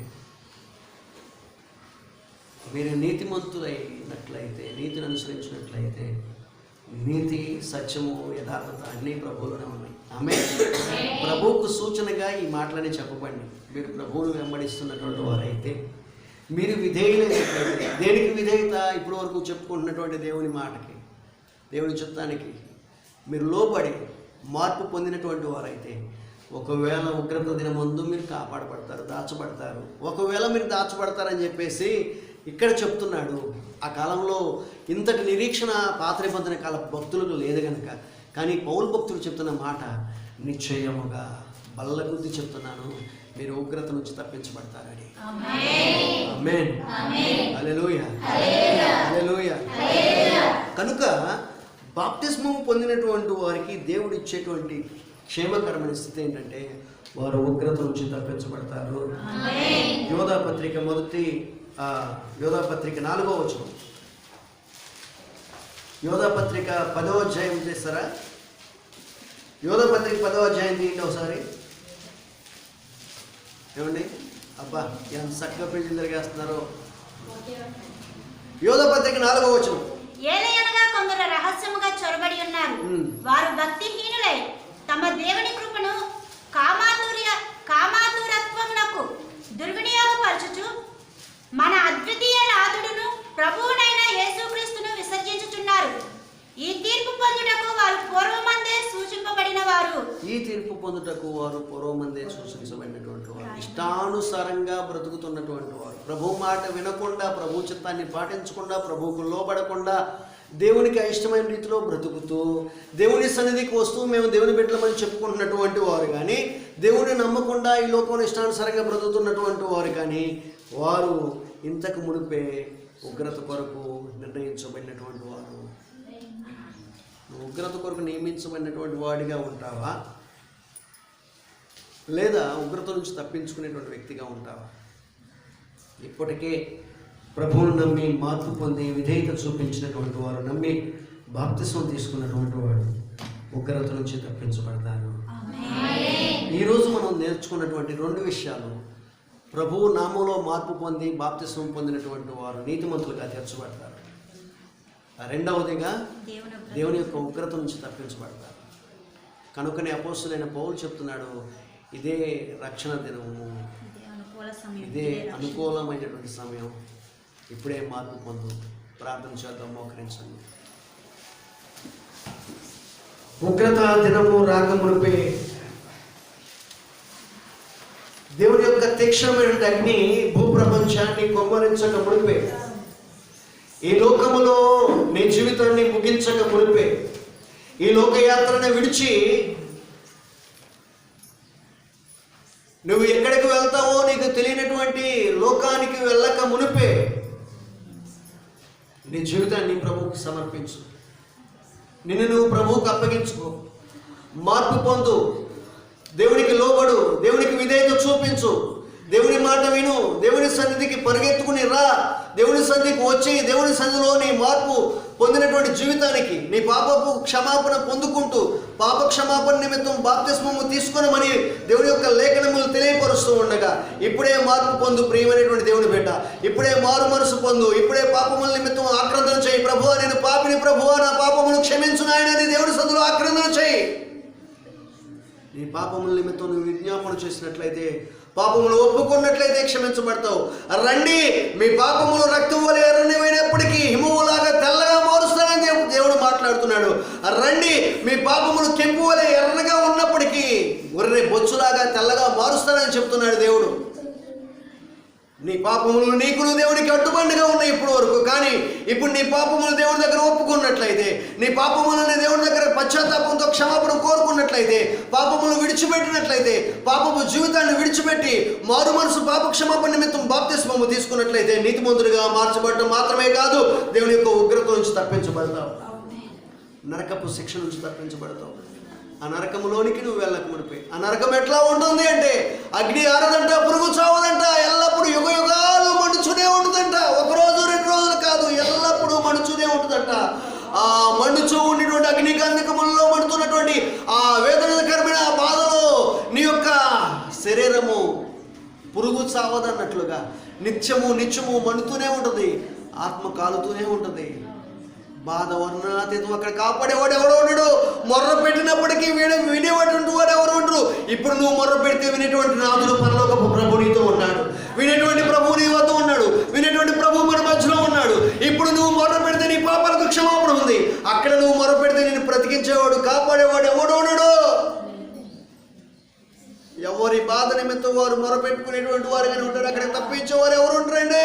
మీరు నీతిమంతులైనట్లయితే, నీతిని అనుసరించినట్లయితే, నీతి, సత్యము, యథార్థత అన్నీ ప్రభువులోనే ఉన్నాయి. ఆమేన్. ప్రభువుకు సూచనగా ఈ మాటలని చెప్పబడి, మీరు ప్రభువును వెంబడిస్తున్నటువంటి వారైతే, మీరు విధేయులైనట్లయితే, దేనికి విధేయత? ఇప్పటి వరకు చెప్పుకుంటున్నటువంటి దేవుని మాటకి, దేవుని చిత్తానికి మీరు లోబడి మార్పు పొందినటువంటి వారైతే, ఒకవేళ ఉగ్రత దిన ముందు మీరు కాపాడబడతారు, దాచబడతారు. ఒకవేళ మీరు దాచబడతారని చెప్పేసి ఇక్కడ చెప్తున్నాడు. ఆ కాలంలో ఇంతటి నిరీక్షణ పాత నిబంధన కాల భక్తులకు లేదు కనుక, కానీ పౌలు భక్తులు చెప్తున్న మాట నిశ్చయముగా బల్ల గుద్ది చెప్తున్నాను, మీరు ఉగ్రత నుంచి తప్పించబడతారని. ఆమేన్. హల్లెలూయా. హల్లెలూయా. కనుక బాప్తిస్మం పొందినటువంటి వారికి దేవుడు ఇచ్చేటువంటి క్షేమకరమైన స్థితి ఏంటంటే, వారు ఉగ్రత నుంచి తప్పించబడతారు. యోధాపత్రిక 4వ వచనం. యోధాపత్రిక 10వ అధ్యాయం చేస్తారా? యోధాపత్రిక 10వ అధ్యాయం తీయండి ఒకసారి. ఏమండి? అబ్బా ఎంత చక్కగా పెళ్లి జరిగేస్తున్నారో. యోధాపత్రిక 4వ వచనం. ఏలయనగా కొందరు రహస్యముగా చొరబడి ఉన్నారు. వారు భక్తిహీనులై తమ దేవుని కృపను కామాతురత్వమునకు దుర్వినియోగపరచుచు మన అద్వితీయ నాథుడును ప్రభువునైన యేసుక్రీస్తును విసర్జించుచున్నారు. ఈ తీర్పు పొందుటకు వారు పూర్వమందే సూచింపబడిన వారు. ఈ తీర్పు పొందుటకు వారు పూర్వమందే సూచించబడినటువంటి వారు, ఇష్టానుసారంగా బ్రతుకుతున్నటువంటి వారు, ప్రభు మాట వినకుండా, ప్రభు చిత్తాన్ని పాటించకుండా, ప్రభువుకు లోబడకుండా, దేవునికి ఇష్టమైన రీతిలో బ్రతుకుతూ, దేవుని సన్నిధికి వస్తూ మేము దేవుని బిడ్డలమని చెప్పుకుంటున్నటువంటి వారు కానీ, దేవుని నమ్మకుండా ఈ లోకంలో ఇష్టానుసారంగా బ్రతుకుతున్నటువంటి వారు కానీ, వారు ఇంతకు మునిపే ఉగ్రత కొరకు నిర్ణయించబడినటువంటి వారు. ఉగ్రత కొరకు నియమించబడినటువంటి వాడిగా ఉంటావా, లేదా ఉగ్రత నుంచి తప్పించుకునేటువంటి వ్యక్తిగా ఉంటావా? ఇప్పటికే ప్రభువును నమ్మి మార్పు పొంది విధేయత చూపించినటువంటి వారు, నమ్మి బాప్తిస్మం తీసుకున్నటువంటి వాడు ఉగ్రత నుంచి తప్పించబడతారు. ఈరోజు మనం నేర్చుకున్నటువంటి 2 విషయాలు, ప్రభువు నామంలో మార్పు పొంది బాప్తిస్మం పొందినటువంటి వారు నీతిమంతులుగా తీర్చబడతారు. రెండవదిగా దేవుని యొక్క ఉగ్రత నుంచి తప్పించబడతారు. కనుకనే అపోస్తలుడైన పౌలు చెప్తున్నాడు, ఇదే రక్షణ దినము, ఇదే అనుకూలమైనటువంటి సమయం. ఇప్పుడే మార్పు పొందు. ప్రార్థన చేద్దాం, మోకరించండి. ఉగ్రత దినము రాకమునిపే దేవుని యొక్క తీక్షణమైన అగ్ని భూప్రపంచాన్ని కొమ్మరించక మునిపే, ఈ లోకములో నీ జీవితాన్ని ముగించక మునిపే, ఈ లోకయాత్రను విడిచి నువ్వు ఎక్కడికి వెళ్తావో నీకు తెలియనటువంటి లోకానికి వెళ్ళక మునిపే నీ జీవితాన్ని ప్రభువుకి సమర్పించు. నిన్ను నువ్వు ప్రభువుకు అప్పగించుకో. మార్పు పొందు. దేవునికి లోబడు. దేవునికి విధేయత చూపించు. దేవుని మాట విను. దేవుని సన్నిధికి పరిగెత్తుకుని రా. దేవుని సన్నిధికి వచ్చి దేవుని సన్నిధిలో నీ మార్పు పొందినటువంటి జీవితానికి నీ పాపపు క్షమాపణ పొందుకుంటూ పాప క్షమాపణ నిమిత్తం బాప్తిస్మము తీసుకొనమని దేవుని యొక్క లేఖనములు తెలియపరుస్తూ ఉండగా ఇప్పుడే మార్పు పొందు ప్రియమైనటువంటి దేవుని బిడ్డ. ఇప్పుడే మారు మనసు పొందు. ఇప్పుడే పాపముల నిమిత్తం ఆక్రందన చేయి. ప్రభువా నేను పాపిని, ప్రభువా నా పాపమును క్షమించు నాయనని దేవుని సన్నిధిలో ఆక్రందన చేయి. నీ పాపముల నిమిత్తం నువ్వు విజ్ఞాపన చేసినట్లయితే, పాపములు ఒప్పుకున్నట్లయితే క్షమించబడతావు. రండి, మీ పాపములు రక్తం వలె ఎర్రనివైనప్పటికీ హిమములాగా తెల్లగా మారుస్తానని దేవుడు మాట్లాడుతున్నాడు. రండి, మీ పాపములు కెంపు వలె ఎర్రగా ఉన్నప్పటికీ గొర్రె బొచ్చులాగా తెల్లగా మారుస్తానని చెప్తున్నాడు దేవుడు. నీ పాపములు నీకును దేవునికి అడ్డుబండిగా ఉన్నాయి ఇప్పుడు వరకు. కానీ ఇప్పుడు నీ పాపములు దేవుని దగ్గర ఒప్పుకున్నట్లయితే, నీ పాపములని దేవుని దగ్గర పశ్చాత్తాపంతో క్షమాపణ కోరుకున్నట్లయితే, పాపములు విడిచిపెట్టినట్లయితే, పాపము జీవితాన్ని విడిచిపెట్టి మారు మనసు పాప క్షమాపణ నిమిత్తం బాప్తిస్మము తీసుకున్నట్లయితే నీతిమంతుడిగా మార్చబడటం మాత్రమే కాదు, దేవుని యొక్క ఉగ్రత నుంచి తప్పించబడతావు. నరకపు శిక్ష నుంచి తప్పించబడతావు. ఆ నరకములోనికి నువ్వు వెళ్ళక మునిపోయి. ఆ నరకం ఎట్లా ఉంటుంది అంటే అగ్ని ఆరదంట, పురుగు చావదంట, ఎల్లప్పుడూ యుగ యుగాలు మండుతూనే ఉంటుందంట. ఒక రోజు 2 రోజులు కాదు, ఎల్లప్పుడూ మండుతూనే ఉంటుందంట. ఆ మండుచూ ఉన్నటువంటి అగ్నిగంధకములలో మండుతున్నటువంటి ఆ వేదనకరమైన బాధలో నీ యొక్క శరీరము పురుగు చావదన్నట్లుగా నిత్యము మండుతూనే ఉంటుంది. ఆత్మ కాలుతూనే ఉంటుంది. బాధ వర్ణాతీతం. అక్కడ కాపాడేవాడు ఎవడో ఉండడు. మొర్ర పెట్టినప్పటికీ వినేటువంటి వాడు ఎవరు ఉండరు. ఇప్పుడు నువ్వు మొర్ర పెడితే వినేటువంటి నాదుడు పరలోకపు ప్రభు నీతో ఉన్నాడు. వినేటువంటి ప్రభువు నీ వద్ద ఉన్నాడు. వినేటువంటి ప్రభు మన మధ్యలో ఉన్నాడు. ఇప్పుడు నువ్వు మొర్ర పెడితే నీ పాపాలకు క్షమాపణ ఉంది. అక్కడ నువ్వు మొర్ర పెడితే నేను బ్రతికించేవాడు, కాపాడేవాడు ఎవడో ఉన్నాడు. ఎవరి బాధ నిమిత్తం వారు మొర్ర పెట్టుకునేటువంటి వారుగానే ఉంటాడు. అక్కడ తప్పించేవారు ఎవరు ఉంటారండి?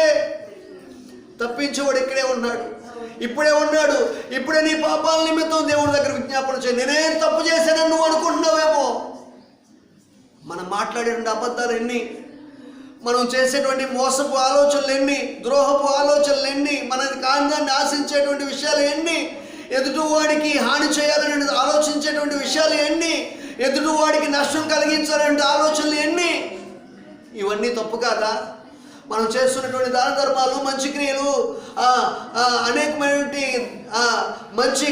తప్పించేవాడు ఇక్కడే ఉన్నాడు. ఇప్పుడే ఉన్నాడు. ఇప్పుడే నీ పాపాల నిమిత్తం దేవుడి దగ్గర విజ్ఞాపన చేయి. నేనేం తప్పు చేశానని నువ్వు అనుకుంటున్నావేమో. మనం మాట్లాడేటువంటి అబద్ధాలు ఎన్ని, మనం చేసేటువంటి మోసపు ఆలోచనలు ఎన్ని, ద్రోహపు ఆలోచనలు ఎన్ని, మనకి కాంగాన్ని ఆశించేటువంటి విషయాలు ఎన్ని, ఎదుటివాడికి హాని చేయాలని ఆలోచించేటువంటి విషయాలు ఎన్ని, ఎదుటివాడికి నష్టం కలిగించాలనే ఆలోచనలు ఎన్ని. ఇవన్నీ తప్పు కాదా? మనం చేస్తున్నటువంటి దాన ధర్మాలు, మంచి క్రియలు, అనేకమైనటువంటి మంచి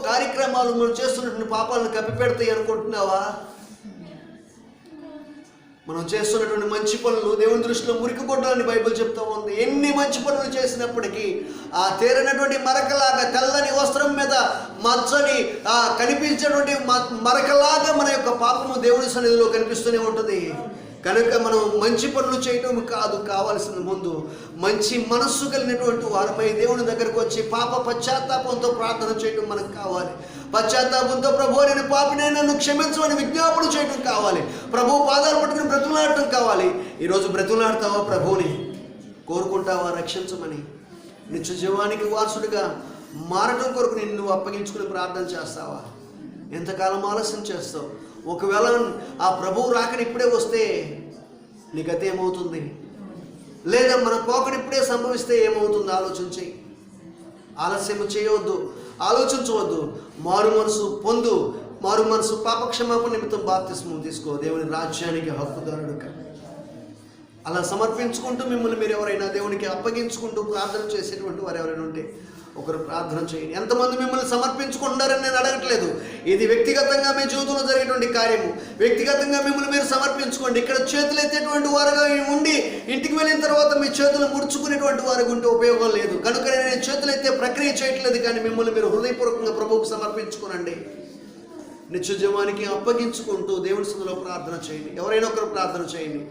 కార్యక్రమాలు మనం చేస్తున్నటువంటి పాపాలను కప్పిపెడతాయి అనుకుంటున్నావా? మనం చేస్తున్నటువంటి మంచి పనులు దేవుని దృష్టిలో మురికి కొట్టాలని బైబిల్ చెప్తా ఉంది. ఎన్ని మంచి పనులు చేసినప్పటికీ ఆ తేరినటువంటి మరకలాగా, తెల్లని వస్త్రం మీద మచ్చని కనిపించేటువంటి మరకలాగా మన యొక్క పాపము దేవుని సన్నిధిలో కనిపిస్తూనే ఉంటుంది. కనుక మనం మంచి పనులు చేయటం కాదు కావాల్సిన, ముందు మంచి మనస్సు కలిగినటువంటి వారమై దేవుని దగ్గరకు వచ్చి పాప పశ్చాత్తాపంతో ప్రార్థన చేయటం మనకు కావాలి. పశ్చాత్తాపంతో ప్రభువు నేను పాపినే, నన్ను క్షమించమని విజ్ఞాపన చేయటం కావాలి. ప్రభువు పాదాలు పట్టుకుని బ్రతులాడటం కావాలి. ఈరోజు బ్రతులాడతావా? ప్రభువుని కోరుకుంటావా రక్షించమని? నిత్య జీవానికి వారసుడిగా మారటం కొరకు నిన్ను నువ్వు అప్పగించుకుని ప్రార్థన చేస్తావా? ఎంతకాలం ఆలస్యం చేస్తావు? ఒకవేళ ఆ ప్రభువు రాకని ఇప్పుడే వస్తే నీ గతి ఏమవుతుంది? లేదా మన పోకడి ఇప్పుడే సంభవిస్తే ఏమవుతుంది? ఆలోచించి ఆలస్యం చేయవద్దు, ఆలోచించవద్దు. మారు మనసు పొందు. మారు మనసు పాపక్షమాపణ నిమిత్తం బాప్తిస్మం తీసుకో. దేవుని రాజ్యానికి హక్కుదారుడుగా అలా సమర్పించుకుంటూ మిమ్మల్ని మీరు ఎవరైనా దేవునికి అప్పగించుకుంటూ ప్రార్థన చేసేటువంటి వారు ఎవరైనా ఉంటే ఒకరు ప్రార్థన చేయండి. ఎంతమంది మిమ్మల్ని సమర్పించుకుంటున్నారని నేను అడగట్లేదు. ఇది వ్యక్తిగతంగా మీ జీవితంలో జరిగేటువంటి కార్యము. వ్యక్తిగతంగా మిమ్మల్ని మీరు సమర్పించుకోండి. ఇక్కడ చేతులు ఎత్తేటువంటి వారుగా ఉండి ఇంటికి వెళ్ళిన తర్వాత మీ చేతులు ముడుచుకునేటువంటి వారికి ఉంటే ఉపయోగం లేదు. కనుక నేను చేతులు ఎత్తే ప్రక్రియ చేయట్లేదు. కానీ మిమ్మల్ని మీరు హృదయపూర్వకంగా ప్రభువుకు సమర్పించుకోనండి. నిత్య జీవానికి అప్పగించుకుంటూ దేవుని సన్నిధిలో ప్రార్థన చేయండి. ఎవరైనా ఒకరు ప్రార్థన చేయండి.